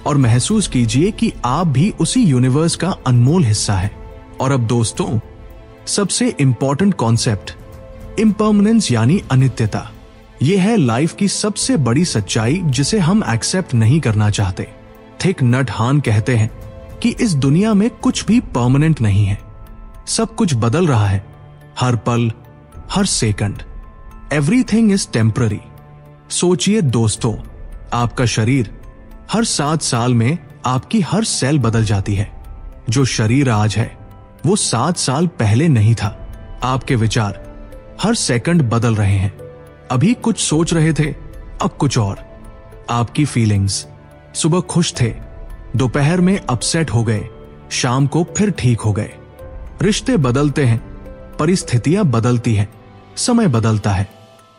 और महसूस कीजिए कि आप भी उसी यूनिवर्स का अनमोल हिस्सा है। और अब दोस्तों, सबसे इंपॉर्टेंट कॉन्सेप्ट, इम्पर्मनेंस यानी अनित्यता। यह है लाइफ की सबसे बड़ी सच्चाई जिसे हम एक्सेप्ट नहीं करना चाहते। थिक नट हान कहते हैं कि इस दुनिया में कुछ भी परमानेंट नहीं है, सब कुछ बदल रहा है, हर पल, हर सेकंड। Everything is temporary. सोचिए दोस्तों, आपका शरीर, हर 7 साल में आपकी हर सेल बदल जाती है। जो शरीर आज है वो 7 साल पहले नहीं था। आपके विचार हर सेकंड बदल रहे हैं। अभी कुछ सोच रहे थे, अब कुछ और। आपकी फीलिंग्स, सुबह खुश थे, दोपहर में अपसेट हो गए, शाम को फिर ठीक हो गए। रिश्ते बदलते हैं, परिस्थितियां बदलती हैं, समय बदलता है,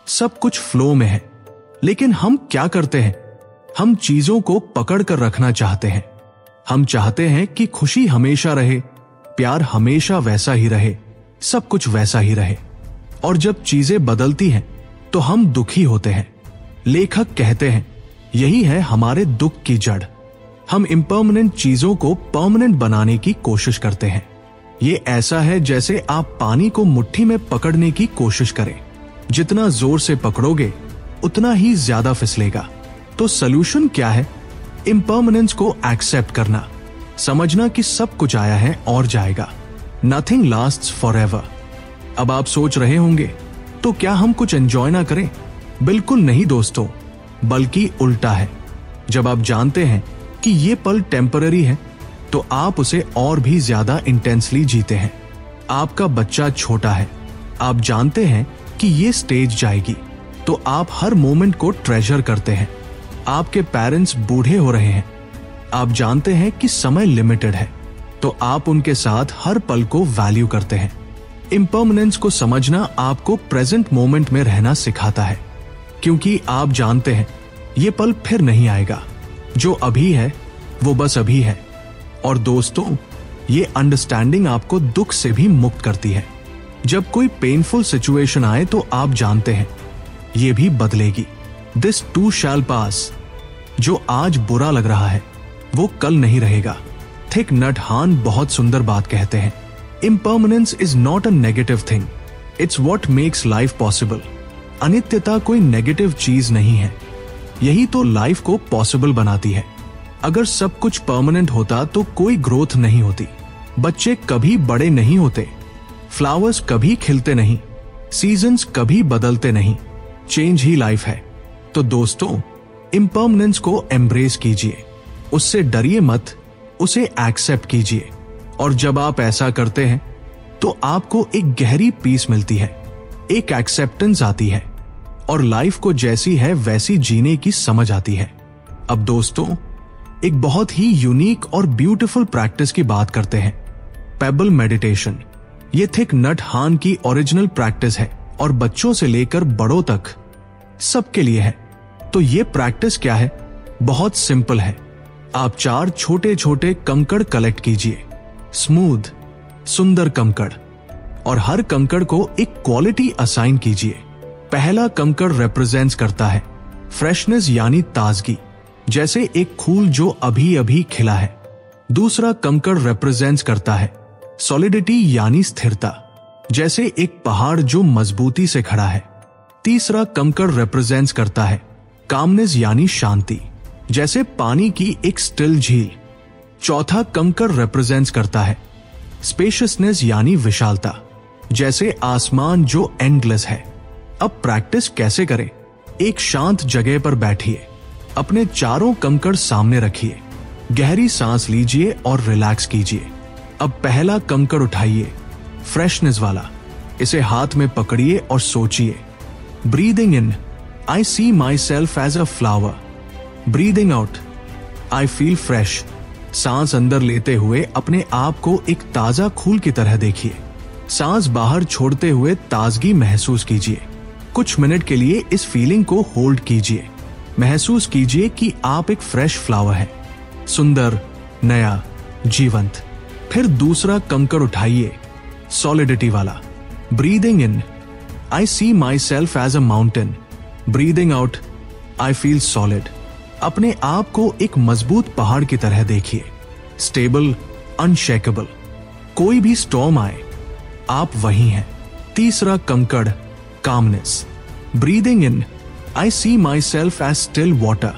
सब कुछ फ्लो में है। लेकिन हम क्या करते हैं? हम चीजों को पकड़ कर रखना चाहते हैं। हम चाहते हैं कि खुशी हमेशा रहे, प्यार हमेशा वैसा ही रहे, सब कुछ वैसा ही रहे। और जब चीजें बदलती हैं तो हम दुखी होते हैं। लेखक कहते हैं, यही है हमारे दुख की जड़। हम इम्पर्मनेंट चीजों को परमानेंट बनाने की कोशिश करते हैं। ये ऐसा है जैसे आप पानी को मुट्ठी में पकड़ने की कोशिश करें। जितना जोर से पकड़ोगे उतना ही ज्यादा फिसलेगा। तो सॉल्यूशन क्या है? इम्पर्मनेंस को एक्सेप्ट करना, समझना कि सब कुछ आया है और जाएगा। Nothing lasts forever. अब आप सोच रहे होंगे, तो क्या हम कुछ एंजॉय ना करें? बिल्कुल नहीं दोस्तों, बल्कि उल्टा है। जब आप जानते हैं कि ये पल टेम्पररी है, तो आप उसे और भी ज्यादा इंटेंसली जीते हैं। आपका बच्चा छोटा है, आप जानते हैं कि ये स्टेज जाएगी, तो आप हर मोमेंट को ट्रेजर करते हैं। आपके पेरेंट्स बूढ़े हो रहे हैं, आप जानते हैं कि समय लिमिटेड है, तो आप उनके साथ हर पल को वैल्यू करते हैं। इम्पर्मनेंस को समझना आपको प्रेजेंट मोमेंट में रहना सिखाता है, क्योंकि आप जानते हैं ये पल फिर नहीं आएगा। जो अभी है वो बस अभी है। और दोस्तों, ये अंडरस्टैंडिंग आपको दुख से भी मुक्त करती है। जब कोई पेनफुल सिचुएशन आए तो आप जानते हैं ये भी बदलेगी। दिस टू शैल पास। जो आज बुरा लग रहा है वो कल नहीं रहेगा। थिक नट हान बहुत सुंदर बात कहते हैं, impermanence is not a negative thing, it's what makes life possible. अनित्यता कोई नेगेटिव चीज नहीं है, यही तो लाइफ को पॉसिबल बनाती है। अगर सब कुछ परमानेंट होता तो कोई ग्रोथ नहीं होती, बच्चे कभी बड़े नहीं होते, फ्लावर्स कभी खिलते नहीं, सीजन्स कभी बदलते नहीं। चेंज ही लाइफ है। तो दोस्तों, इम्पर्मनेंस को एम्ब्रेस कीजिए, उससे डरिए मत, उसे एक्सेप्ट कीजिए। और जब आप ऐसा करते हैं तो आपको एक गहरी पीस मिलती है, एक एक्सेप्टेंस आती है और लाइफ को जैसी है वैसी जीने की समझ आती है। अब दोस्तों, एक बहुत ही यूनिक और ब्यूटीफुल प्रैक्टिस की बात करते हैं, पेबल मेडिटेशन। ये थिक नट हान की ओरिजिनल प्रैक्टिस है और बच्चों से लेकर बड़ों तक सबके लिए है। तो ये प्रैक्टिस क्या है? बहुत सिंपल है। आप 4 छोटे छोटे कंकड़ कलेक्ट कीजिए, स्मूथ सुंदर कंकड़, और हर कंकड़ को एक क्वालिटी असाइन कीजिए। पहला कंकड़ रिप्रेजेंट्स करता है फ्रेशनेस यानी ताजगी, जैसे एक फूल जो अभी अभी खिला है। दूसरा कंकड़ रिप्रेजेंट्स करता है सॉलिडिटी यानी स्थिरता, जैसे एक पहाड़ जो मजबूती से खड़ा है। तीसरा कंकड़ रिप्रेजेंट्स करता है कामनेस यानी शांति, जैसे पानी की एक स्टिल झील। चौथा कंकड़ रिप्रेजेंट्स करता है स्पेशियसनेस यानी विशालता, जैसे आसमान जो एंडलेस है। अब प्रैक्टिस कैसे करें? एक शांत जगह पर बैठिए, अपने चारों कंकड़ सामने रखिए, गहरी सांस लीजिए और रिलैक्स कीजिए। अब पहला कंकड़ उठाइए, फ्रेशनेस वाला, इसे हाथ में पकड़िए और सोचिए, breathing in, I see myself as a flower. Breathing out, I feel fresh. सांस अंदर लेते हुए अपने आप को एक ताजा फूल की तरह देखिए। सांस बाहर छोड़ते हुए ताजगी महसूस कीजिए। कुछ मिनट के लिए इस फीलिंग को होल्ड कीजिए। महसूस कीजिए कि आप एक फ्रेश फ्लावर हैं, सुंदर, नया, जीवंत। फिर दूसरा कंकड़ उठाइए, सॉलिडिटी वाला। Breathing in, I see myself as a mountain. Breathing out, I feel solid. अपने आप को एक मजबूत पहाड़ की तरह देखिए, स्टेबल, अनशेकेबल। कोई भी स्टॉर्म आए, आप वही हैं। तीसरा कंकड़, calmness. Breathing in, I see myself as still water.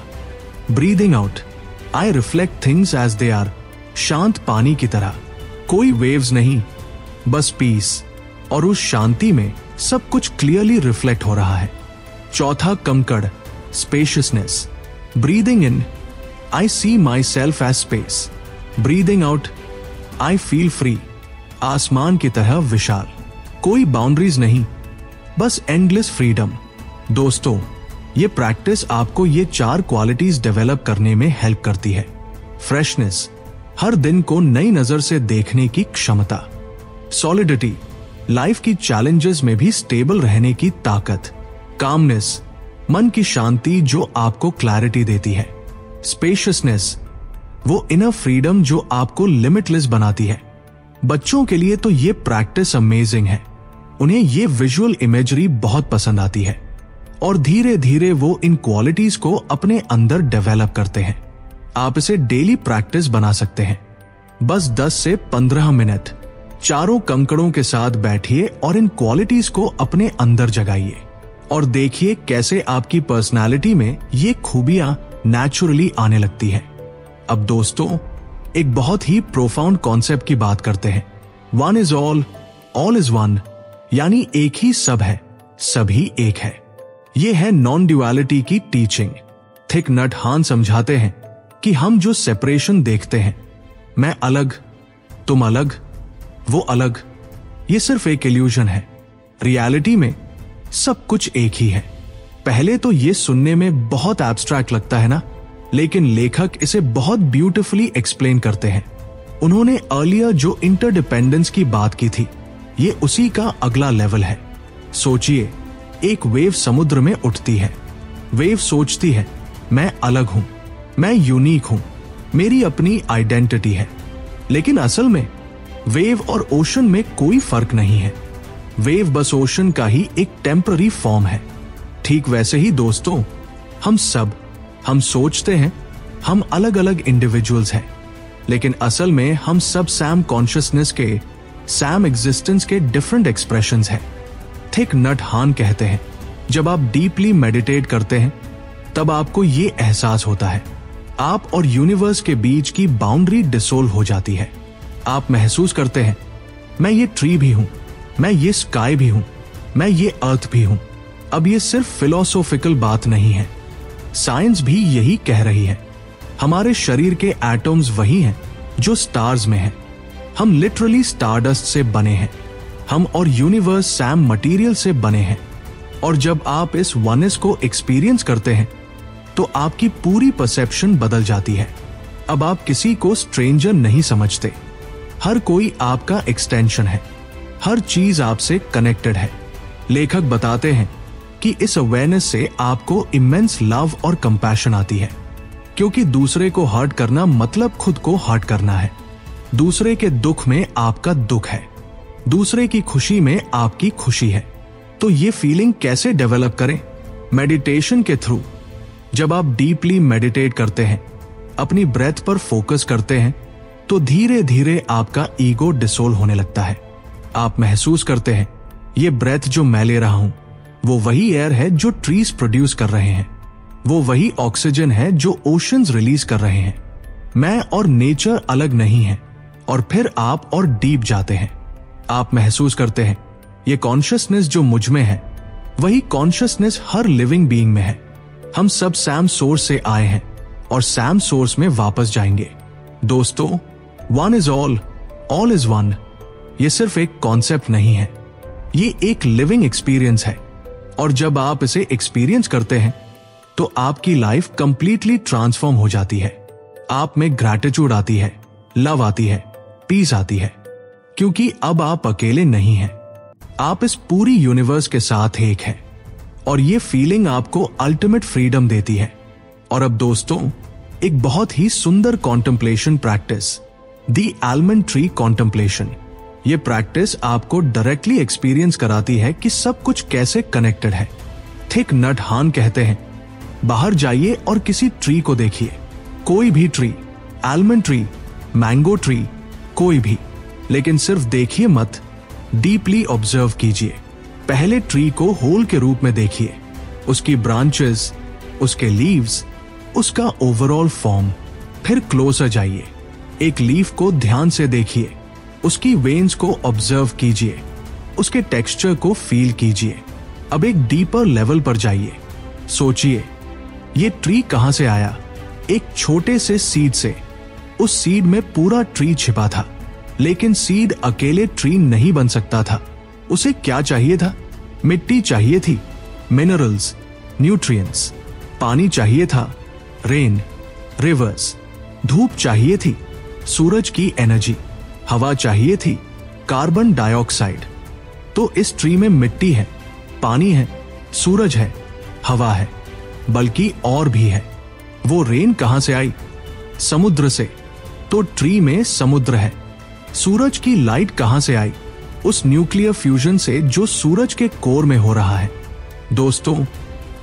Breathing out, I reflect things as they are. शांत पानी की तरह, कोई वेव्स नहीं, बस पीस। और उस शांति में सब कुछ क्लियरली रिफ्लेक्ट हो रहा है। चौथा कंकड़, spaciousness. Breathing in, I see myself as space. Breathing out, I feel free. आसमान की तरह विशाल, कोई बाउंड्रीज नहीं, बस एंडलेस फ्रीडम। दोस्तों, ये प्रैक्टिस आपको ये 4 क्वालिटीज डेवलप करने में हेल्प करती है। फ्रेशनेस, हर दिन को नई नजर से देखने की क्षमता। सॉलिडिटी, लाइफ की चैलेंजेस में भी स्टेबल रहने की ताकत। कामनेस, मन की शांति जो आपको क्लैरिटी देती है। स्पेशियसनेस, वो इनर फ्रीडम जो आपको लिमिटलेस बनाती है। बच्चों के लिए तो ये प्रैक्टिस अमेजिंग है। उन्हें ये विजुअल इमेजरी बहुत पसंद आती है और धीरे धीरे वो इन क्वालिटीज को अपने अंदर डेवलप करते हैं। आप इसे डेली प्रैक्टिस बना सकते हैं। बस 10 से 15 मिनट चारों कंकड़ों के साथ बैठिए और इन क्वालिटीज को अपने अंदर जगाइए और देखिए कैसे आपकी पर्सनालिटी में ये खूबियां नेचुरली आने लगती है। अब दोस्तों, एक बहुत ही प्रोफाउंड कॉन्सेप्ट की बात करते हैं। One is all is one, यानी एक ही सब है, सभी एक है। ये है नॉन ड्युअलिटी की टीचिंग। थिक नट हान समझाते हैं कि हम जो सेपरेशन देखते हैं, मैं अलग, तुम अलग, वो अलग, ये सिर्फ एक इल्यूजन है। रियलिटी में सब कुछ एक ही है। पहले तो ये सुनने में बहुत एब्स्ट्रैक्ट लगता है ना, लेकिन लेखक इसे बहुत ब्यूटिफुली एक्सप्लेन करते हैं। उन्होंने अर्लियर जो इंटरडिपेंडेंस की बात की थी, ये उसी का अगला लेवल है। सोचिए, एक वेव समुद्र में उठती है। वेव सोचती है, मैं अलग हूं, मैं यूनिक हूं, मेरी अपनी आइडेंटिटी है। लेकिन असल में वेव और ओशन में कोई फर्क नहीं है। वेव बस ओशन का ही एक टेम्पररी फॉर्म है। ठीक वैसे ही दोस्तों, हम सोचते हैं हम अलग अलग इंडिविजुअल्स हैं, लेकिन असल में हम सब सैम कॉन्शियसनेस के, सैम एग्जिस्टेंस के डिफरेंट एक्सप्रेशंस हैं। थिक नट हान कहते हैं, जब आप डीपली मेडिटेट करते हैं तब आपको ये एहसास होता है, आप और यूनिवर्स के बीच की बाउंड्री डिसोल्व हो जाती है। आप महसूस करते हैं, मैं ये ट्री भी हूं, मैं ये स्काई भी हूं, मैं ये अर्थ भी हूं। अब ये सिर्फ फिलोसॉफिकल बात नहीं है, साइंस भी यही कह रही है। हमारे शरीर के एटम्स वही हैं जो स्टार्स में हैं। हम लिटरली स्टारडस्ट से बने हैं। हम और यूनिवर्स सैम मटेरियल से बने हैं। और जब आप इस वननेस को एक्सपीरियंस करते हैं तो आपकी पूरी परसेप्शन बदल जाती है। अब आप किसी को स्ट्रेंजर नहीं समझते। हर कोई आपका एक्सटेंशन है, हर चीज आपसे कनेक्टेड है। लेखक बताते हैं कि इस अवेयरनेस से आपको इमेंस लव और कंपैशन आती है, क्योंकि दूसरे को हर्ट करना मतलब खुद को हर्ट करना है। दूसरे के दुख में आपका दुख है, दूसरे की खुशी में आपकी खुशी है। तो ये फीलिंग कैसे डेवलप करें? मेडिटेशन के थ्रू। जब आप डीपली मेडिटेट करते हैं, अपनी ब्रेथ पर फोकस करते हैं, तो धीरे धीरे आपका ईगो डिसोल्व होने लगता है। आप महसूस करते हैं, ये ब्रेथ जो मैं ले रहा हूं वो वही एयर है जो ट्रीज प्रोड्यूस कर रहे हैं, वो वही ऑक्सीजन है जो ओशंस रिलीज कर रहे हैं। मैं और नेचर अलग नहीं है। और फिर आप और डीप जाते हैं। आप महसूस करते हैं, ये कॉन्शियसनेस जो मुझ में है वही कॉन्शियसनेस हर लिविंग बीइंग में है। हम सब सैम सोर्स से आए हैं और सैम सोर्स में वापस जाएंगे। दोस्तों, one is all is one, ये सिर्फ एक कॉन्सेप्ट नहीं है, ये एक लिविंग एक्सपीरियंस है। और जब आप इसे एक्सपीरियंस करते हैं तो आपकी लाइफ कंप्लीटली ट्रांसफॉर्म हो जाती है। आप में ग्रैटिट्यूड आती है, लव आती है, पीस आती है, क्योंकि अब आप अकेले नहीं हैं। आप इस पूरी यूनिवर्स के साथ एक हैं और ये फीलिंग आपको अल्टीमेट फ्रीडम देती है। और अब दोस्तों, एक बहुत ही सुंदर contemplation practice, the almond tree contemplation. ये प्रैक्टिस आपको डायरेक्टली एक्सपीरियंस कराती है कि सब कुछ कैसे कनेक्टेड है। थिक नट हान कहते हैं, बाहर जाइए और किसी ट्री को देखिए, कोई भी tree, almond tree, mango tree, कोई भी, लेकिन सिर्फ देखिए मत, डीपली ऑब्जर्व कीजिए। पहले ट्री को होल के रूप में देखिए, उसकी ब्रांचेस, उसके लीव्स, उसका ओवरऑल फॉर्म। फिर क्लोजर जाइए, एक लीफ को ध्यान से देखिए, उसकी वेन्स को ऑब्जर्व कीजिए, उसके टेक्सचर को फील कीजिए। अब एक डीपर लेवल पर जाइए, सोचिए ये ट्री कहां से आया। एक छोटे से सीड से। उस सीड में पूरा ट्री छिपा था, लेकिन सीड अकेले ट्री नहीं बन सकता था। उसे क्या चाहिए था? मिट्टी चाहिए थी, मिनरल्स, न्यूट्रिएंट्स। पानी चाहिए था, रेन, रिवर्स। धूप चाहिए थी, सूरज की एनर्जी। हवा चाहिए थी, कार्बन डाइऑक्साइड। तो इस ट्री में मिट्टी है, पानी है, सूरज है, हवा है, बल्कि और भी है। वो रेन कहां से आई? समुद्र से। तो ट्री में समुद्र है। सूरज की लाइट कहां से आई? उस न्यूक्लियर फ्यूजन से जो सूरज के कोर में हो रहा है। दोस्तों,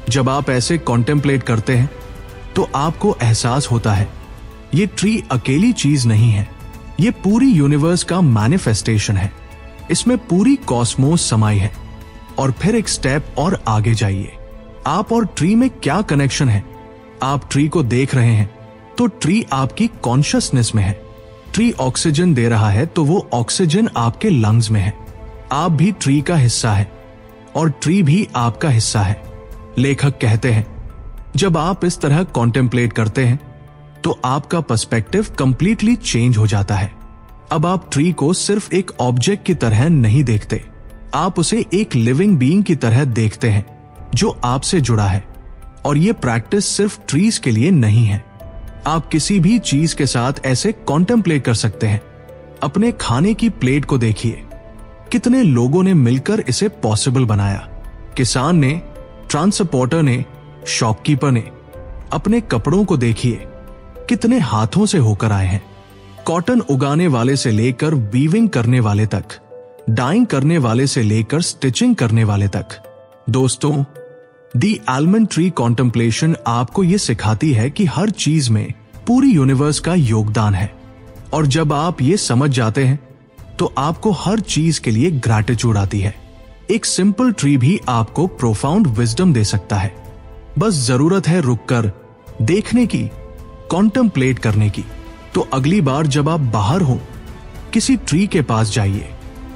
जब आप ऐसे कॉन्टेम्पलेट करते हैं तो आपको एहसास होता है ये ट्री अकेली चीज नहीं है, ये पूरी यूनिवर्स का मैनिफेस्टेशन है। इसमें पूरी कॉस्मोस समाई है। और फिर एक स्टेप और आगे जाइए, आप और ट्री में क्या कनेक्शन है? आप ट्री को देख रहे हैं तो ट्री आपकी कॉन्शियसनेस में है। ट्री ऑक्सीजन दे रहा है तो वो ऑक्सीजन आपके लंग्स में है। आप भी ट्री का हिस्सा है और ट्री भी आपका हिस्सा है। लेखक कहते हैं, जब आप इस तरह कॉन्टेम्पलेट करते हैं तो आपका पर्सपेक्टिव कंप्लीटली चेंज हो जाता है। अब आप ट्री को सिर्फ एक ऑब्जेक्ट की तरह नहीं देखते, आप उसे एक लिविंग बीइंग की तरह देखते हैं जो आपसे जुड़ा है। और ये प्रैक्टिस सिर्फ ट्रीज के लिए नहीं है, आप किसी भी चीज के साथ ऐसे कॉन्टेम्पलेट कर सकते हैं। अपने खाने की प्लेट को देखिए, कितने लोगों ने मिलकर इसे पॉसिबल बनाया। किसान ने, ट्रांसपोर्टर ने, शॉपकीपर ने। अपने कपड़ों को देखिए, कितने हाथों से होकर आए हैं। कॉटन उगाने वाले से लेकर वीविंग करने वाले तक, डाइंग करने वाले से लेकर स्टिचिंग करने वाले तक। दोस्तों, दी आलमंड ट्री कॉन्टेम्पलेशन आपको यह सिखाती है कि हर चीज में पूरी यूनिवर्स का योगदान है। और जब आप ये समझ जाते हैं तो आपको हर चीज के लिए ग्रैटिट्यूड आती है। एक सिंपल ट्री भी आपको प्रोफाउंड विजडम दे सकता है। बस जरूरत है रुककर देखने की, कॉन्टेम्पलेट करने की। तो अगली बार जब आप बाहर हो, किसी ट्री के पास जाइए,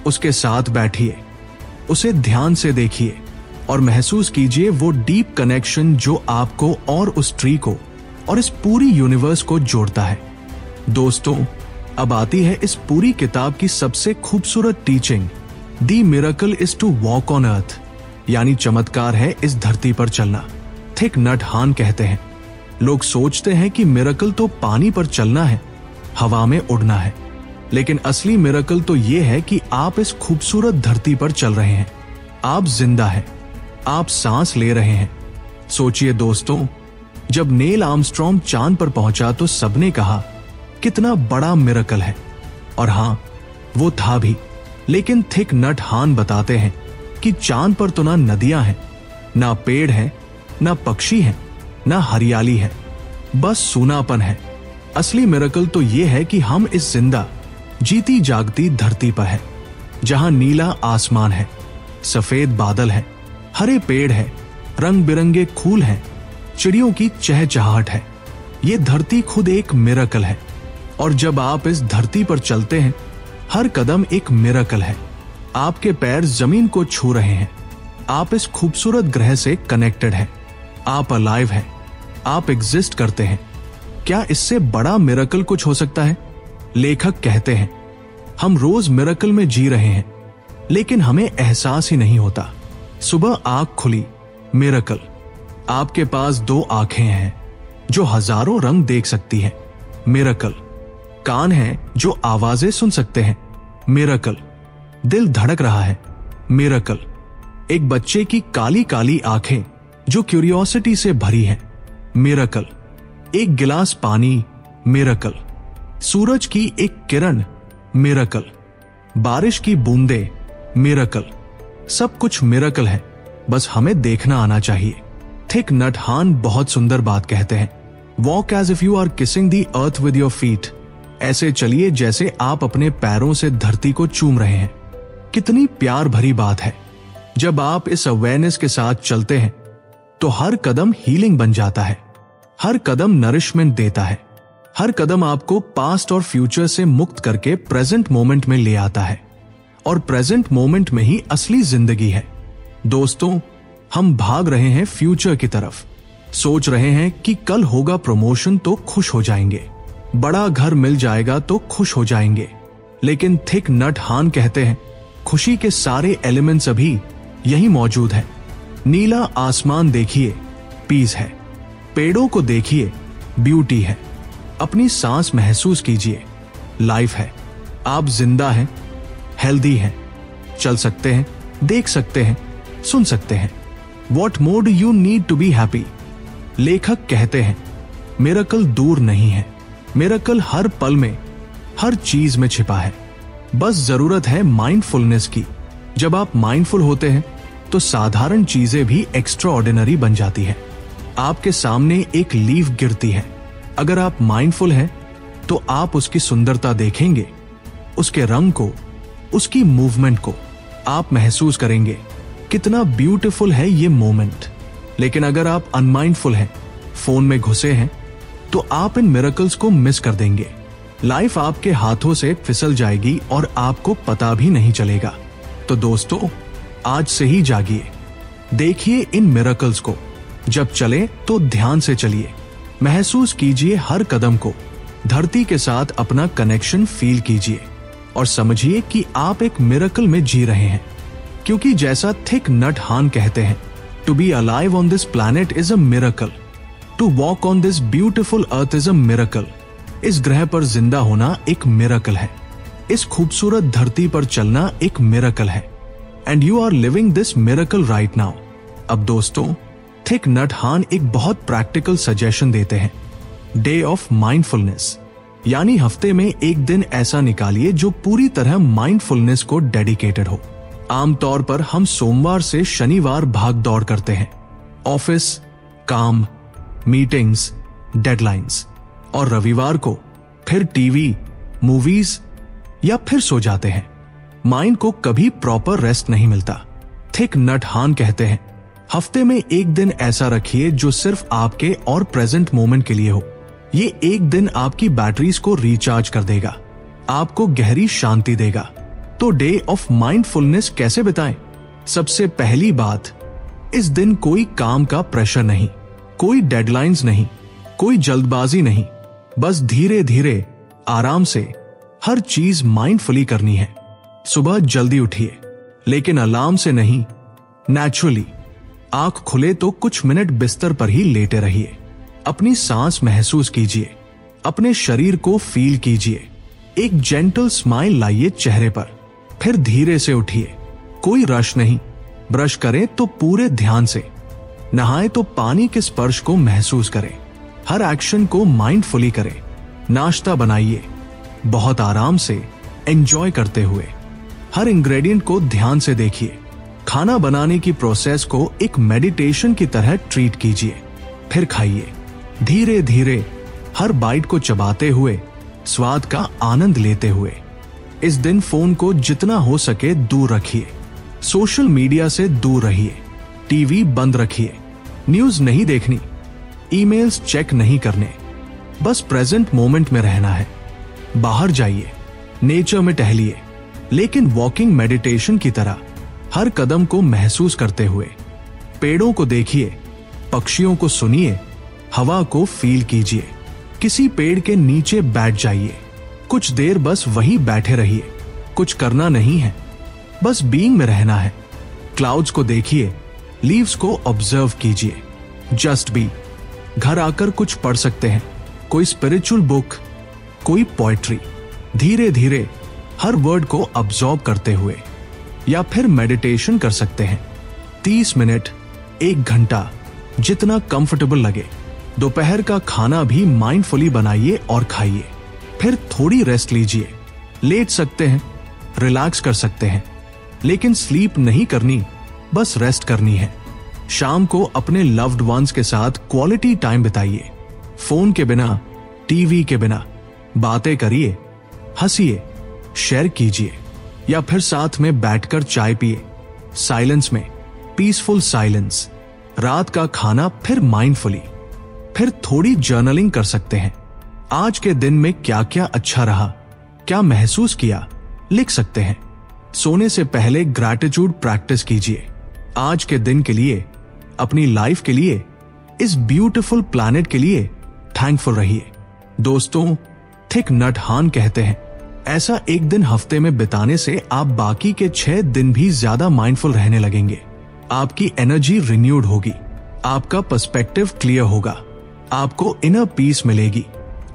उसके साथ बैठिए, उसे ध्यान से देखिए और महसूस कीजिए वो डीप कनेक्शन जो आपको और उस ट्री को और इस पूरी यूनिवर्स को जोड़ता है। दोस्तों, अब आती है इस पूरी किताब की सबसे खूबसूरत teaching, the miracle is to walk on earth, यानी चमत्कार है इस धरती पर चलना। थिक नट हान कहते हैं, लोग सोचते हैं कि मिरेकल तो पानी पर चलना है, हवा में उड़ना है, लेकिन असली मिरेकल तो ये है कि आप इस खूबसूरत धरती पर चल रहे हैं। आप जिंदा हैं, आप सांस ले रहे हैं। सोचिए दोस्तों, जब नील आर्मस्ट्रॉन्ग चांद पर पहुंचा तो सबने कहा कितना बड़ा मिरेकल है। और हां, वो था भी। लेकिन थिक नट हान बताते हैं कि चांद पर तो ना नदियां हैं, ना पेड़ हैं, ना पक्षी हैं, ना हरियाली है, बस सूनापन है। असली मिरेकल तो ये है कि हम इस जिंदा जीती जागती धरती पर है, जहां नीला आसमान है, सफेद बादल है, हरे पेड़ है, रंग बिरंगे फूल हैं, चिड़ियों की चहचहाहट है। ये धरती खुद एक मिरेकल है। और जब आप इस धरती पर चलते हैं, हर कदम एक मिरेकल है। आपके पैर जमीन को छू रहे हैं। आप इस खूबसूरत ग्रह से कनेक्टेड हैं। आप अलाइव हैं, आप एग्जिस्ट करते हैं। क्या इससे बड़ा मिरेकल कुछ हो सकता है? लेखक कहते हैं, हम रोज मिरेकल में जी रहे हैं, लेकिन हमें एहसास ही नहीं होता। सुबह आंख खुली, मिरेकल। आपके पास 2 आंखें हैं जो हजारों रंग देख सकती हैं, मिरेकल। कान हैं जो आवाजें सुन सकते हैं, मिरेकल। दिल धड़क रहा है, मिरेकल। एक बच्चे की काली काली आंखें जो क्यूरियोसिटी से भरी हैं, मिरेकल। एक गिलास पानी, मिरेकल। सूरज की एक किरण, मिरेकल। बारिश की बूंदे, मिरेकल। सब कुछ मिरेकल है, बस हमें देखना आना चाहिए। थिक नट हान बहुत सुंदर बात कहते हैं, walk as if you are kissing the earth with your feet. ऐसे चलिए जैसे आप अपने पैरों से धरती को चूम रहे हैं। कितनी प्यार भरी बात है। जब आप इस अवेयरनेस के साथ चलते हैं तो हर कदम हीलिंग बन जाता है, हर कदम नरिशमेंट देता है, हर कदम आपको पास्ट और फ्यूचर से मुक्त करके प्रेजेंट मोमेंट में ले आता है, और प्रेजेंट मोमेंट में ही असली जिंदगी है। दोस्तों, हम भाग रहे हैं फ्यूचर की तरफ, सोच रहे हैं कि कल होगा प्रमोशन तो खुश हो जाएंगे, बड़ा घर मिल जाएगा तो खुश हो जाएंगे। लेकिन थिक नट हान कहते हैं, खुशी के सारे एलिमेंट्स अभी यही मौजूद है। नीला आसमान देखिए, पीस है। पेड़ों को देखिए, ब्यूटी है। अपनी सांस महसूस कीजिए, लाइफ है। आप जिंदा हैं, हेल्दी हैं, चल सकते हैं, देख सकते हैं, सुन सकते हैं। What more do you need to be happy? लेखक कहते हैं, मिरेकल दूर नहीं है, मिरेकल हर पल में, हर चीज में छिपा है। बस जरूरत है माइंडफुलनेस की। जब आप माइंडफुल होते हैं तो साधारण चीजें भी एक्स्ट्रा ऑर्डिनरी बन जाती है। आपके सामने एक लीफ गिरती है, अगर आप माइंडफुल हैं तो आप उसकी सुंदरता देखेंगे, उसके रंग को, उसकी मूवमेंट को आप महसूस करेंगे, कितना ब्यूटीफुल है ये मोमेंट। लेकिन अगर आप अनमाइंडफुल हैं, फोन में घुसे हैं, तो आप इन मिरेकल्स को मिस कर देंगे। लाइफ आपके हाथों से फिसल जाएगी और आपको पता भी नहीं चलेगा। तो दोस्तों, आज से ही जागिए, देखिए इन मिरेकल्स को। जब चले तो ध्यान से चलिए, महसूस कीजिए हर कदम को, धरती के साथ अपना कनेक्शन फील कीजिए और समझिए कि आप एक मिरेकल में जी रहे हैं। क्योंकि जैसा थिक नट हान कहते हैं, to be alive on this planet is a miracle, to walk on this beautiful earth is a miracle. इस ग्रह पर जिंदा होना एक मिरेकल है, इस खूबसूरत धरती पर चलना एक मिरेकल है, and you are living this miracle right now. अब दोस्तों, थिक नट हान एक बहुत प्रैक्टिकल सजेशन देते हैं, डे ऑफ माइंडफुलनेस, यानी हफ्ते में एक दिन ऐसा निकालिए जो पूरी तरह माइंडफुलनेस को डेडिकेटेड हो। आमतौर पर हम सोमवार से शनिवार भाग दौड़ करते हैं, ऑफिस, काम, मीटिंग्स, डेडलाइंस, और रविवार को फिर टीवी, मूवीज या फिर सो जाते हैं। माइंड को कभी प्रॉपर रेस्ट नहीं मिलता। थिक नट हान कहते हैं, हफ्ते में एक दिन ऐसा रखिए जो सिर्फ आपके और प्रेजेंट मोमेंट के लिए हो। ये एक दिन आपकी बैटरीज को रिचार्ज कर देगा, आपको गहरी शांति देगा। तो डे ऑफ माइंडफुलनेस कैसे बिताएं? सबसे पहली बात, इस दिन कोई काम का प्रेशर नहीं, कोई डेडलाइंस नहीं, कोई जल्दबाजी नहीं, बस धीरे धीरे आराम से हर चीज माइंडफुली करनी है। सुबह जल्दी उठिए, लेकिन अलार्म से नहीं, नेचुरली। आंख खुले तो कुछ मिनट बिस्तर पर ही लेटे रहिए। अपनी सांस महसूस कीजिए, अपने शरीर को फील कीजिए। एक जेंटल स्माइल लाइए चेहरे पर, फिर धीरे से उठिए। कोई रश नहीं। ब्रश करें तो पूरे ध्यान से, नहाए तो पानी के स्पर्श को महसूस करें। हर एक्शन को माइंडफुली करें। नाश्ता बनाइए, बहुत आराम से, एंजॉय करते हुए। हर इंग्रेडिएंट को ध्यान से देखिए। खाना बनाने की प्रोसेस को एक मेडिटेशन की तरह ट्रीट कीजिए, फिर खाइए धीरे धीरे, हर बाइट को चबाते हुए, स्वाद का आनंद लेते हुए। इस दिन फोन को जितना हो सके दूर रखिए, सोशल मीडिया से दूर रहिए, टीवी बंद रखिए, न्यूज नहीं देखनी, ईमेल्स चेक नहीं करने, बस प्रेजेंट मोमेंट में रहना है। बाहर जाइए, नेचर में टहलिए, लेकिन वॉकिंग मेडिटेशन की तरह, हर कदम को महसूस करते हुए। पेड़ों को देखिए, पक्षियों को सुनिए, हवा को फील कीजिए। किसी पेड़ के नीचे बैठ जाइए, कुछ देर बस वहीं बैठे रहिए। कुछ करना नहीं है, बस बीइंग में रहना है। क्लाउड्स को देखिए, लीव्स को ऑब्जर्व कीजिए, जस्ट बी। घर आकर कुछ पढ़ सकते हैं, कोई स्पिरिचुअल बुक, कोई पोएट्री। धीरे धीरे हर वर्ड को अब्सॉर्ब करते हुए, या फिर मेडिटेशन कर सकते हैं। 30 मिनट, 1 घंटा, जितना कंफर्टेबल लगे। दोपहर का खाना भी माइंडफुली बनाइए और खाइए। फिर थोड़ी रेस्ट लीजिए। लेट सकते हैं, रिलैक्स कर सकते हैं, लेकिन स्लीप नहीं करनी, बस रेस्ट करनी है। शाम को अपने लव्ड वंस के साथ क्वालिटी टाइम बिताइए। फोन के बिना, टीवी के बिना बातें करिए, हंसिए, शेयर कीजिए, या फिर साथ में बैठकर चाय पिए। साइलेंस में, पीसफुल साइलेंस। रात का खाना फिर माइंडफुली। फिर थोड़ी जर्नलिंग कर सकते हैं। आज के दिन में क्या क्या अच्छा रहा, क्या महसूस किया, लिख सकते हैं। सोने से पहले ग्रैटिट्यूड प्रैक्टिस कीजिए। आज के दिन के लिए, अपनी लाइफ के लिए, इस ब्यूटीफुल प्लैनेट के लिए थैंकफुल रहिए। दोस्तों, थिक नट हान कहते हैं, ऐसा एक दिन हफ्ते में बिताने से आप बाकी के 6 दिन भी ज्यादा माइंडफुल रहने लगेंगे। आपकी एनर्जी रिन्यूड होगी, आपका पर्सपेक्टिव क्लियर होगा, आपको इनर पीस मिलेगी,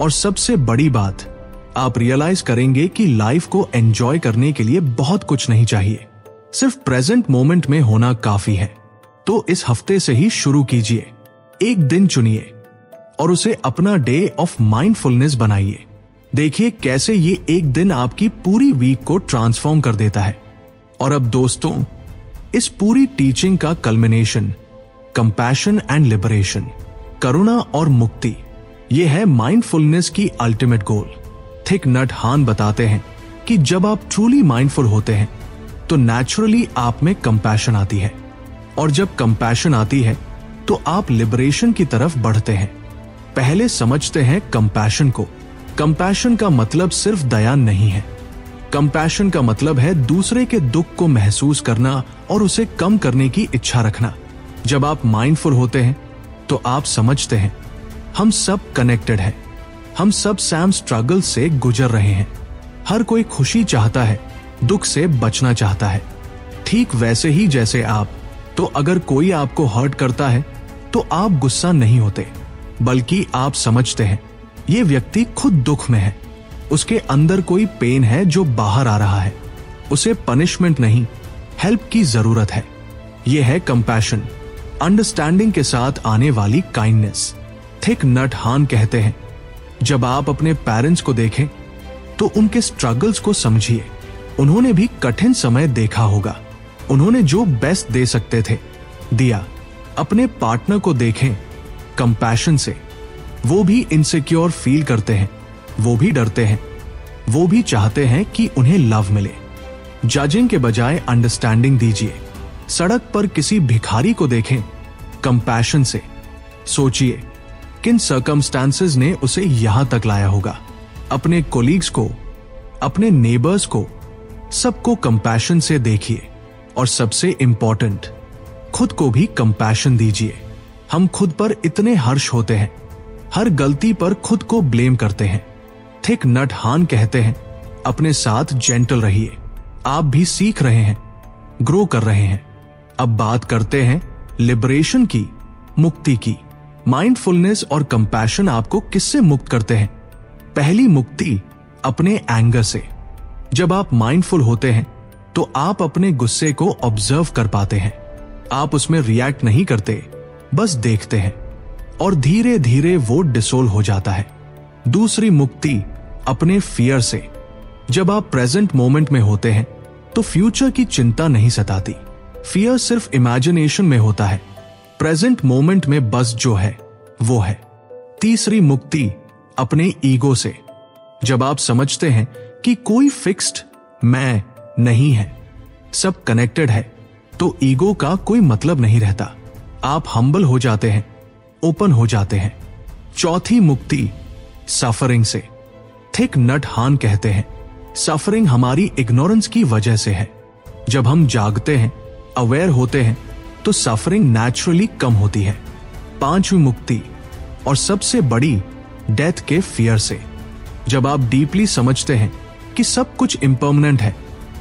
और सबसे बड़ी बात, आप रियलाइज करेंगे कि लाइफ को एंजॉय करने के लिए बहुत कुछ नहीं चाहिए, सिर्फ प्रेजेंट मोमेंट में होना काफी है। तो इस हफ्ते से ही शुरू कीजिए। एक दिन चुनिए और उसे अपना डे ऑफ माइंडफुलनेस बनाइए। देखिए कैसे ये एक दिन आपकी पूरी वीक को ट्रांसफॉर्म कर देता है। और अब दोस्तों, इस पूरी टीचिंग का कल्मिनेशन, कंपैशन एंड लिबरेशन, करुणा और मुक्ति, ये है माइंडफुलनेस की अल्टीमेट गोल। थिक नट हान बताते हैं कि जब आप ट्रूली माइंडफुल होते हैं तो नेचुरली आप में कंपैशन आती है, और जब कंपैशन आती है तो आप लिबरेशन की तरफ बढ़ते हैं। पहले समझते हैं कंपैशन को। कंपैशन का मतलब सिर्फ दया नहीं है। कंपैशन का मतलब है दूसरे के दुख को महसूस करना और उसे कम करने की इच्छा रखना। जब आप माइंडफुल होते हैं तो आप समझते हैं हम सब कनेक्टेड हैं, हम सब सैम स्ट्रगल से गुजर रहे हैं। हर कोई खुशी चाहता है, दुख से बचना चाहता है, ठीक वैसे ही जैसे आप। तो अगर कोई आपको हर्ट करता है तो आप गुस्सा नहीं होते, बल्कि आप समझते हैं ये व्यक्ति खुद दुख में है, उसके अंदर कोई पेन है जो बाहर आ रहा है, उसे पनिशमेंट नहीं, हेल्प की जरूरत है। यह है कंपैशन, अंडरस्टैंडिंग के साथ आने वाली काइंडनेस। थिक नट हान कहते हैं, जब आप अपने पेरेंट्स को देखें तो उनके स्ट्रगल्स को समझिए। उन्होंने भी कठिन समय देखा होगा, उन्होंने जो बेस्ट दे सकते थे दिया। अपने पार्टनर को देखें कंपैशन से, वो भी इनसिक्योर फील करते हैं, वो भी डरते हैं, वो भी चाहते हैं कि उन्हें लव मिले। जजिंग के बजाय अंडरस्टैंडिंग दीजिए। सड़क पर किसी भिखारी को देखें कंपैशन से, सोचिए किन सर्कमस्टांसेस ने उसे यहां तक लाया होगा। अपने कोलीग्स को, अपने नेबर्स को, सबको कंपैशन से देखिए। और सबसे इंपॉर्टेंट, खुद को भी कंपैशन दीजिए। हम खुद पर इतने हर्ष होते हैं, हर गलती पर खुद को ब्लेम करते हैं। थिक नट हान कहते हैं, अपने साथ जेंटल रहिए। आप भी सीख रहे हैं, ग्रो कर रहे हैं। अब बात करते हैं लिबरेशन की, मुक्ति की। माइंडफुलनेस और कंपैशन आपको किससे मुक्त करते हैं? पहली मुक्ति अपने एंगर से। जब आप माइंडफुल होते हैं तो आप अपने गुस्से को ऑब्जर्व कर पाते हैं। आप उसमें रिएक्ट नहीं करते, बस देखते हैं, और धीरे धीरे वो डिसोल्व हो जाता है। दूसरी मुक्ति अपने फियर से। जब आप प्रेजेंट मोमेंट में होते हैं तो फ्यूचर की चिंता नहीं सताती। फियर सिर्फ इमेजिनेशन में होता है, प्रेजेंट मोमेंट में बस जो है वो है। तीसरी मुक्ति अपने ईगो से। जब आप समझते हैं कि कोई फिक्स्ड मैं नहीं है, सब कनेक्टेड है, तो ईगो का कोई मतलब नहीं रहता। आप हम्बल हो जाते हैं, ओपन हो जाते हैं। चौथी मुक्ति सफरिंग से। थिक नट हान कहते हैं, सफरिंग हमारी इग्नोरेंस की वजह से है। जब हम जागते हैं, अवेयर होते हैं, तो सफरिंग नेचुरली कम होती है। पांचवी मुक्ति और सबसे बड़ी, डेथ के फियर से। जब आप डीपली समझते हैं कि सब कुछ इम्पर्मनेंट है,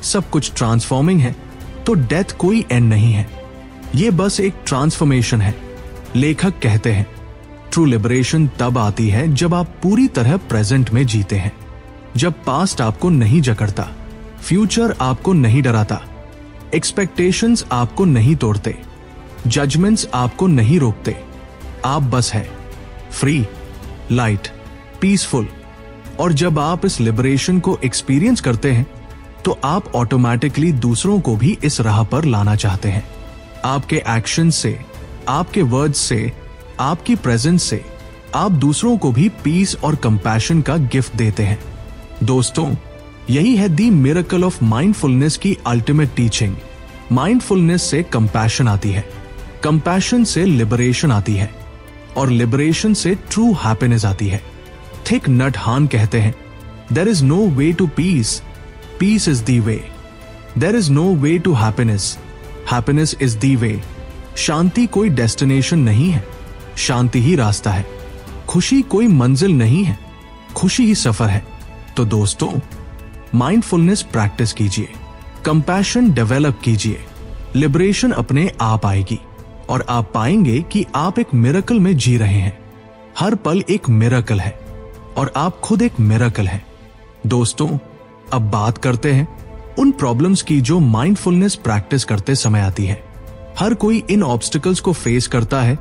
सब कुछ ट्रांसफॉर्मिंग है, तो डेथ कोई एंड नहीं है, ये बस एक ट्रांसफॉर्मेशन है। लेखक कहते हैं, ट्रू लिबरेशन तब आती है जब आप पूरी तरह प्रेजेंट में जीते हैं, जब पास्ट आपको नहीं जकड़ता, फ्यूचर आपको नहीं डराता, एक्सपेक्टेशंस आपको नहीं तोड़ते, जजमेंट्स आपको नहीं रोकते। आप बस है, फ्री, लाइट, पीसफुल। और जब आप इस लिबरेशन को एक्सपीरियंस करते हैं तो आप ऑटोमेटिकली दूसरों को भी इस राह पर लाना चाहते हैं। आपके एक्शन से, आपके वर्ड्स से, आपकी प्रेजेंस से आप दूसरों को भी पीस और कंपैशन का गिफ्ट देते हैं। दोस्तों, यही है दी मिरेकल ऑफ माइंडफुलनेस की अल्टीमेट टीचिंग। माइंडफुलनेस से कंपैशन आती है, कंपैशन से लिबरेशन आती है और लिबरेशन से ट्रू हैप्पीनेस आती है। थिक नट हान कहते हैं, there is no way to peace, peace is the way. There is no way to happiness, happiness is the way. शांति कोई डेस्टिनेशन नहीं है, शांति ही रास्ता है। खुशी कोई मंजिल नहीं है, खुशी ही सफर है। तो दोस्तों, माइंडफुलनेस प्रैक्टिस कीजिए, कंपैशन डेवलप कीजिए, लिबरेशन अपने आप आएगी और आप पाएंगे कि आप एक मिरेकल में जी रहे हैं। हर पल एक मिरेकल है और आप खुद एक मिरेकल हैं। दोस्तों, अब बात करते हैं उन प्रॉब्लम्स की जो माइंडफुलनेस प्रैक्टिस करते समय आती है। हर कोई इन ऑब्स्टिकल्स को फेस करता है,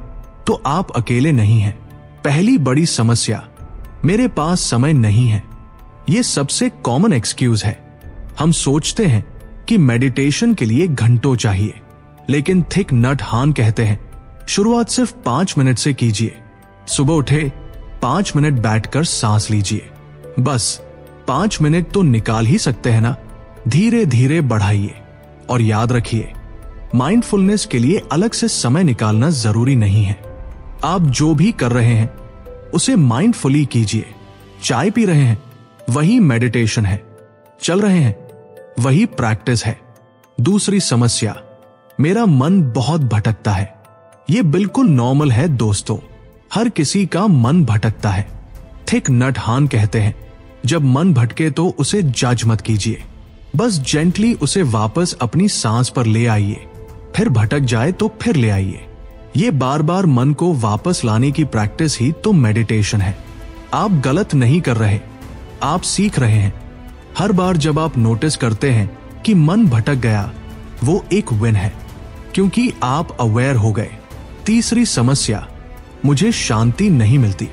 तो आप अकेले नहीं हैं। पहली बड़ी समस्या, मेरे पास समय नहीं है। यह सबसे कॉमन एक्सक्यूज है। हम सोचते हैं कि मेडिटेशन के लिए घंटों चाहिए, लेकिन थिक नट हान कहते हैं, शुरुआत सिर्फ 5 मिनट से कीजिए। सुबह उठे 5 मिनट बैठकर सांस लीजिए। बस 5 मिनट तो निकाल ही सकते हैं ना। धीरे धीरे बढ़ाइए और याद रखिए, माइंडफुलनेस के लिए अलग से समय निकालना जरूरी नहीं है। आप जो भी कर रहे हैं उसे माइंडफुली कीजिए। चाय पी रहे हैं, वही मेडिटेशन है। चल रहे हैं, वही प्रैक्टिस है। दूसरी समस्या, मेरा मन बहुत भटकता है। यह बिल्कुल नॉर्मल है दोस्तों, हर किसी का मन भटकता है। थिक नट हान कहते हैं, जब मन भटके तो उसे जज मत कीजिए, बस जेंटली उसे वापस अपनी सांस पर ले आइए। फिर भटक जाए तो फिर ले आइए। ये बार बार मन को वापस लाने की प्रैक्टिस ही तो मेडिटेशन है। आप गलत नहीं कर रहे, आप सीख रहे हैं। हर बार जब आप नोटिस करते हैं कि मन भटक गया, वो एक विन है, क्योंकि आप अवेयर हो गए। तीसरी समस्या, मुझे शांति नहीं मिलती।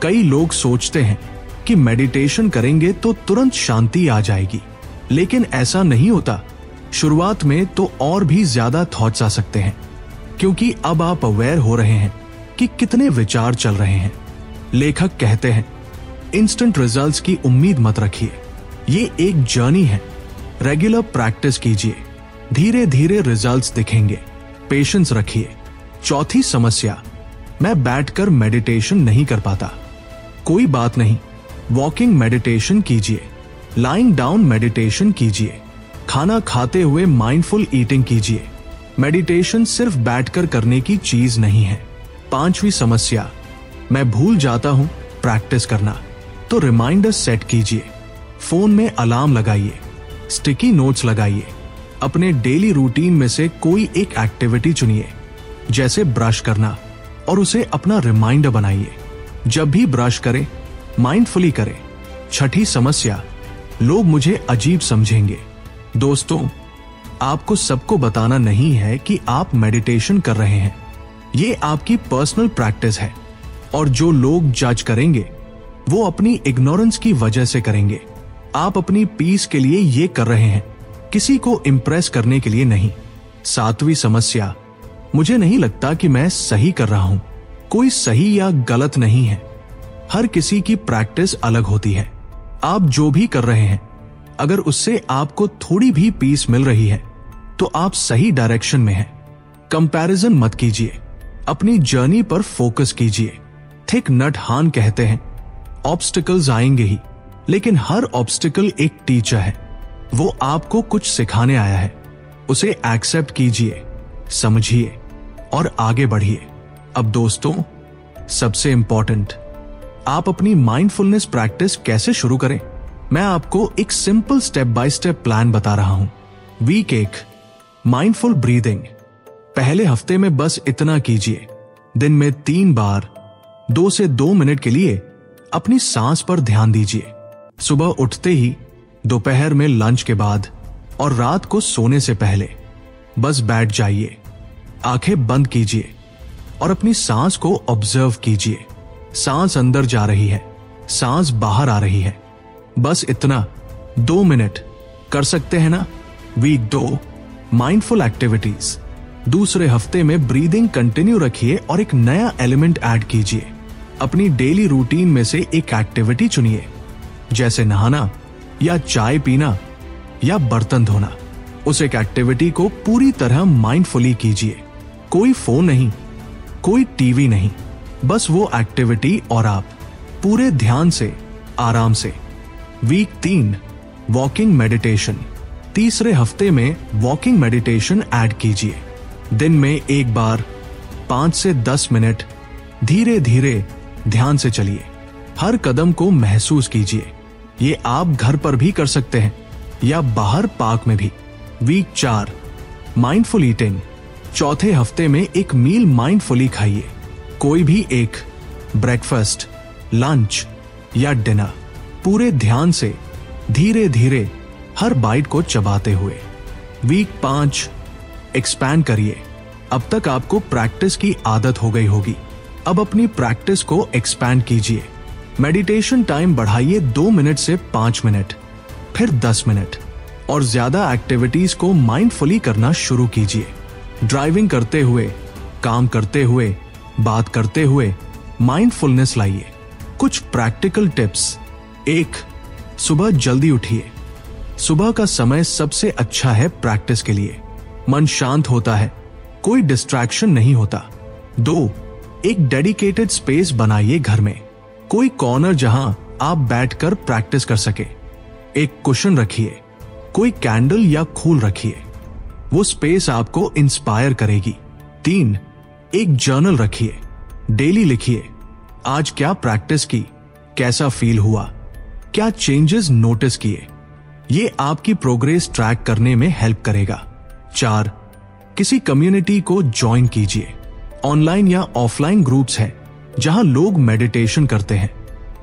कई लोग सोचते हैं कि मेडिटेशन करेंगे तो तुरंत शांति आ जाएगी, लेकिन ऐसा नहीं होता। शुरुआत में तो और भी ज्यादा थॉट्स आ सकते हैं, क्योंकि अब आप अवेयर हो रहे हैं कि कितने विचार चल रहे हैं। लेखक कहते हैं, इंस्टेंट रिजल्ट्स की उम्मीद मत रखिए, ये एक जर्नी है। रेगुलर प्रैक्टिस कीजिए, धीरे धीरे रिजल्ट्स दिखेंगे। पेशेंस रखिए। चौथी समस्या, मैं बैठकर मेडिटेशन नहीं कर पाता। कोई बात नहीं, वॉकिंग मेडिटेशन कीजिए, लाइंग डाउन मेडिटेशन कीजिए, खाना खाते हुए माइंडफुल ईटिंग कीजिए। मेडिटेशन सिर्फ बैठकर करने की चीज नहीं है। पांचवी समस्या, मैं भूल जाता हूं प्रैक्टिस करना, तो रिमाइंडर सेट कीजिए। फोन में अलार्म लगाइए, स्टिकी नोट्स लगाइए। अपने डेली रूटीन में से कोई एक एक्टिविटी चुनिए, जैसे ब्रश करना, और उसे अपना रिमाइंडर बनाइए। जब भी ब्रश करें, माइंडफुली करें। छठी समस्या, लोग मुझे अजीब समझेंगे। दोस्तों, आपको सबको बताना नहीं है कि आप मेडिटेशन कर रहे हैं। ये आपकी पर्सनल प्रैक्टिस है, और जो लोग जज करेंगे वो अपनी इग्नोरेंस की वजह से करेंगे। आप अपनी पीस के लिए ये कर रहे हैं, किसी को इंप्रेस करने के लिए नहीं। सातवीं समस्या, मुझे नहीं लगता कि मैं सही कर रहा हूं। कोई सही या गलत नहीं है, हर किसी की प्रैक्टिस अलग होती है। आप जो भी कर रहे हैं, अगर उससे आपको थोड़ी भी पीस मिल रही है तो आप सही डायरेक्शन में हैं। कंपैरिजन मत कीजिए, अपनी जर्नी पर फोकस कीजिए। थिक नट हान कहते हैं, ऑब्स्टिकल्स आएंगे ही, लेकिन हर ऑब्स्टिकल एक टीचर है। वो आपको कुछ सिखाने आया है। उसे एक्सेप्ट कीजिए, समझिए और आगे बढ़िए। अब दोस्तों, सबसे इंपॉर्टेंट, आप अपनी माइंडफुलनेस प्रैक्टिस कैसे शुरू करें? मैं आपको एक simple step by step plan बता रहा हूं। Week 1, mindful breathing. पहले हफ्ते में बस इतना कीजिए, दिन में 3 बार 2 से 2 मिनट के लिए अपनी सांस पर ध्यान दीजिए। सुबह उठते ही, दोपहर में लंच के बाद और रात को सोने से पहले बस बैठ जाइए, आंखें बंद कीजिए और अपनी सांस को ऑब्जर्व कीजिए। सांस अंदर जा रही है, सांस बाहर आ रही है। बस इतना 2 मिनट कर सकते हैं ना। Week 2 mindful activities. दूसरे हफ्ते में ब्रीदिंग कंटिन्यू रखिए और एक नया एलिमेंट ऐड कीजिए। अपनी डेली रूटीन में से एक एक्टिविटी चुनिए, जैसे नहाना या चाय पीना या बर्तन धोना। उस एक एक्टिविटी को पूरी तरह माइंडफुली कीजिए। कोई फोन नहीं, कोई टीवी नहीं, बस वो एक्टिविटी और आप, पूरे ध्यान से, आराम से। Week 3 walking meditation. तीसरे हफ्ते में वॉकिंग मेडिटेशन ऐड कीजिए। दिन में एक बार 5 से 10 मिनट धीरे धीरे ध्यान से चलिए। हर कदम को महसूस कीजिए। ये आप घर पर भी कर सकते हैं या बाहर पार्क में भी। Week 4 mindful eating. चौथे हफ्ते में एक मील माइंडफुली खाइए। कोई भी एक, ब्रेकफास्ट, लंच या डिनर। पूरे ध्यान से धीरे धीरे हर बाइट को चबाते हुए। वीक 5 एक्सपैंड करिए। अब तक आपको प्रैक्टिस की आदत हो गई होगी, अब अपनी प्रैक्टिस को एक्सपैंड कीजिए। मेडिटेशन टाइम बढ़ाइए 2 मिनट से 5 मिनट, फिर 10 मिनट, और ज्यादा एक्टिविटीज को माइंडफुली करना शुरू कीजिए। ड्राइविंग करते हुए, काम करते हुए, बात करते हुए माइंडफुलनेस लाइए। कुछ प्रैक्टिकल टिप्स। 1 सुबह जल्दी उठिए। सुबह का समय सबसे अच्छा है प्रैक्टिस के लिए। मन शांत होता है, कोई डिस्ट्रैक्शन नहीं होता। 2 एक डेडिकेटेड स्पेस बनाइए घर में। कोई कॉर्नर जहां आप बैठकर प्रैक्टिस कर सके। एक कुशन रखिए, कोई कैंडल या फूल रखिए, वो स्पेस आपको इंस्पायर करेगी। 3 एक जर्नल रखिए। डेली लिखिए, आज क्या प्रैक्टिस की, कैसा फील हुआ, क्या चेंजेस नोटिस किए। ये आपकी प्रोग्रेस ट्रैक करने में हेल्प करेगा। 4 किसी कम्युनिटी को ज्वाइन कीजिए। ऑनलाइन या ऑफलाइन ग्रुप्स हैं जहां लोग मेडिटेशन करते हैं।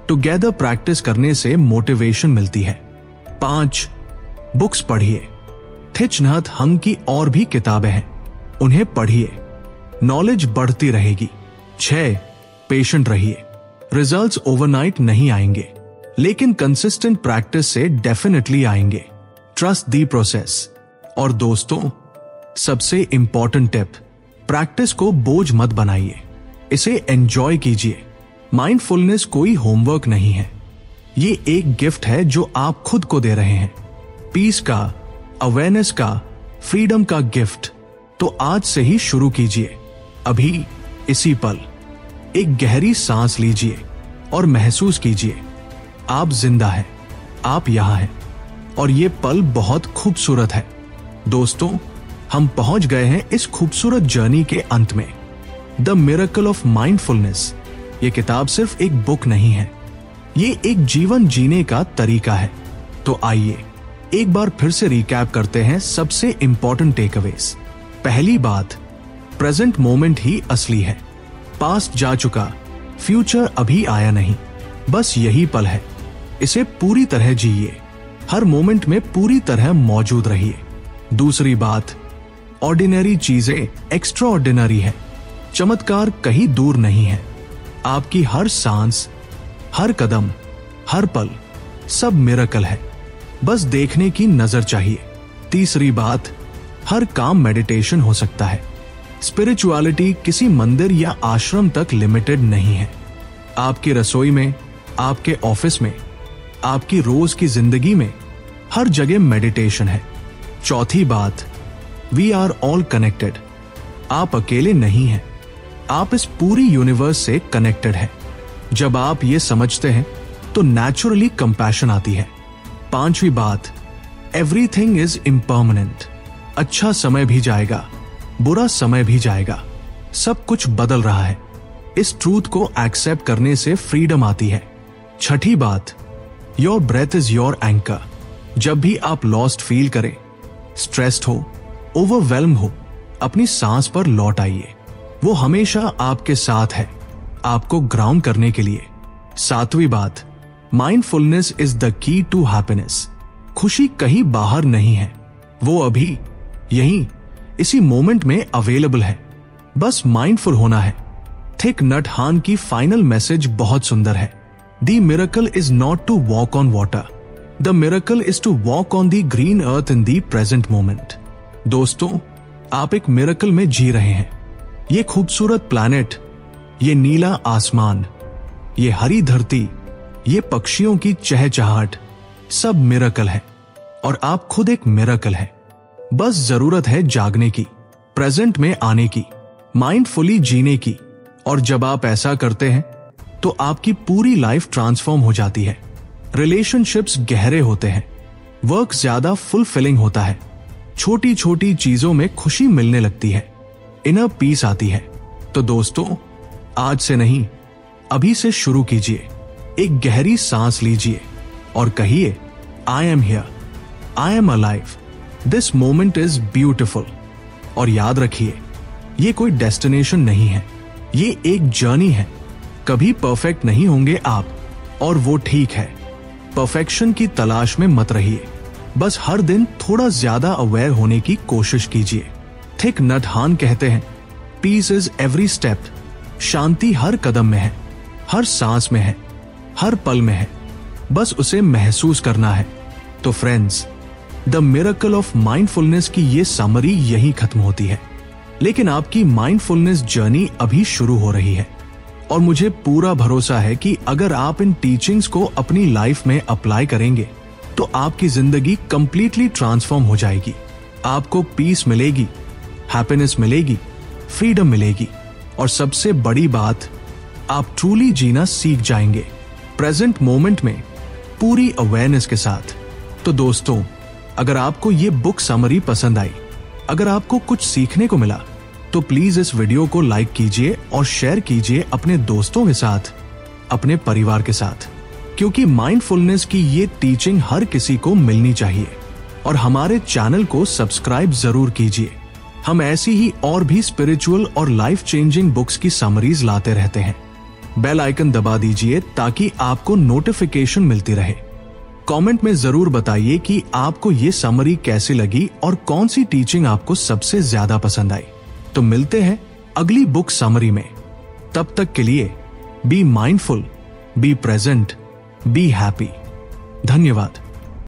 टुगेदर प्रैक्टिस करने से मोटिवेशन मिलती है। 5 बुक्स पढ़िए। थिच नहत हंग की और भी किताबें हैं, उन्हें पढ़िए, नॉलेज बढ़ती रहेगी। 6 पेशेंट रहिए। रिजल्ट्स ओवरनाइट नहीं आएंगे, लेकिन कंसिस्टेंट प्रैक्टिस से डेफिनेटली आएंगे। Trust the process. और दोस्तों, सबसे इंपॉर्टेंट टिप, प्रैक्टिस को बोझ मत बनाइए, इसे एंजॉय कीजिए। माइंडफुलनेस कोई होमवर्क नहीं है, ये एक गिफ्ट है जो आप खुद को दे रहे हैं। पीस का, अवेयरनेस का, फ्रीडम का गिफ्ट। तो आज से ही शुरू कीजिए। अभी इसी पल एक गहरी सांस लीजिए और महसूस कीजिए, आप जिंदा हैं, आप यहां हैं, और ये पल बहुत खूबसूरत है। दोस्तों, हम पहुंच गए हैं इस खूबसूरत जर्नी के अंत में। The miracle of mindfulness. ये किताब सिर्फ एक बुक नहीं है, ये एक जीवन जीने का तरीका है। तो आइए एक बार फिर से रिकैप करते हैं सबसे इंपॉर्टेंट टेकअवेज। पहली बात, प्रेजेंट मोमेंट ही असली है। पास्ट जा चुका, फ्यूचर अभी आया नहीं, बस यही पल है, इसे पूरी तरह जिए। हर मोमेंट में पूरी तरह मौजूद रहिए। दूसरी बात, ऑर्डिनरी चीजें एक्स्ट्रा ऑर्डिनरी है। चमत्कार कहीं दूर नहीं है। आपकी हर सांस, हर कदम, हर पल, सब मिरेकल है, बस देखने की नजर चाहिए। तीसरी बात, हर काम मेडिटेशन हो सकता है। स्पिरिचुअलिटी किसी मंदिर या आश्रम तक लिमिटेड नहीं है। आपकी रसोई में, आपके ऑफिस में, आपकी रोज की जिंदगी में, हर जगह मेडिटेशन है। चौथी बात, वी आर ऑल कनेक्टेड। आप अकेले नहीं हैं, आप इस पूरी यूनिवर्स से कनेक्टेड हैं। जब आप ये समझते हैं तो नेचुरली कंपैशन आती है। पांचवी बात, एवरीथिंग इज इम्पर्मानेंट। अच्छा समय भी जाएगा, बुरा समय भी जाएगा, सब कुछ बदल रहा है। इस ट्रूथ को एक्सेप्ट करने से फ्रीडम आती है। छठी बात, your breath is your anchor. जब भी आप लॉस्ट फील करें, स्ट्रेस्ड हो, ओवरवेल्म हो, अपनी सांस पर लौट आइए, वो हमेशा आपके साथ है, आपको ग्राउंड करने के लिए। सातवीं बात, mindfulness is the key to happiness. खुशी कहीं बाहर नहीं है, वो अभी यहीं इसी मोमेंट में अवेलेबल है, बस माइंडफुल होना है। थिक नट हान की फाइनल मैसेज बहुत सुंदर है। The miracle is not to walk on water, the miracle is to walk on the green earth in the present moment. दोस्तों, आप एक मिरेकल में जी रहे हैं। ये खूबसूरत प्लैनेट, ये नीला आसमान, ये हरी धरती, ये पक्षियों की चहचहाहट, सब मिरेकल है और आप खुद एक मिरेकल है। बस जरूरत है जागने की, प्रेजेंट में आने की, माइंडफुली जीने की। और जब आप ऐसा करते हैं तो आपकी पूरी लाइफ ट्रांसफॉर्म हो जाती है। रिलेशनशिप्स गहरे होते हैं, वर्क ज्यादा फुलफिलिंग होता है, छोटी छोटी चीजों में खुशी मिलने लगती है, इनर पीस आती है। तो दोस्तों, आज से नहीं, अभी से शुरू कीजिए। एक गहरी सांस लीजिए और कहिए, I am here, I am alive, this moment is beautiful. और याद रखिए, ये कोई डेस्टिनेशन नहीं है, ये एक जर्नी है। कभी परफेक्ट नहीं होंगे आप, और वो ठीक है। परफेक्शन की तलाश में मत रहिए, बस हर दिन थोड़ा ज्यादा अवेयर होने की कोशिश कीजिए। थिक नट हान कहते हैं, पीस इज एवरी स्टेप, शांति हर कदम में है, हर सांस में है, हर पल में है, बस उसे महसूस करना है। तो friends, the miracle of mindfulness की ये समरी यहीं खत्म होती है, लेकिन आपकी माइंडफुलनेस जर्नी अभी शुरू हो रही है। और मुझे पूरा भरोसा है कि अगर आप इन टीचिंग्स को अपनी लाइफ में अप्लाई करेंगे तो आपकी जिंदगी कंप्लीटली ट्रांसफॉर्म हो जाएगी। आपको पीस मिलेगी, हैप्पीनेस मिलेगी, फ्रीडम मिलेगी, और सबसे बड़ी बात, आप ट्रूली जीना सीख जाएंगे, प्रेजेंट मोमेंट में पूरी अवेयरनेस के साथ। तो दोस्तों, अगर आपको ये बुक समरी पसंद आई, अगर आपको कुछ सीखने को मिला, तो प्लीज इस वीडियो को लाइक कीजिए और शेयर कीजिए अपने दोस्तों के साथ, अपने परिवार के साथ, क्योंकि माइंडफुलनेस की ये टीचिंग हर किसी को मिलनी चाहिए। और हमारे चैनल को सब्सक्राइब जरूर कीजिए। हम ऐसी ही और भी स्पिरिचुअल और लाइफ चेंजिंग बुक्स की समरीज लाते रहते हैं। बेल आइकन दबा दीजिए ताकि आपको नोटिफिकेशन मिलती रहे। कमेंट में जरूर बताइए कि आपको ये समरी कैसी लगी और कौन सी टीचिंग आपको सबसे ज्यादा पसंद आई। तो मिलते हैं अगली बुक समरी में। तब तक के लिए be mindful, be present, be happy. धन्यवाद।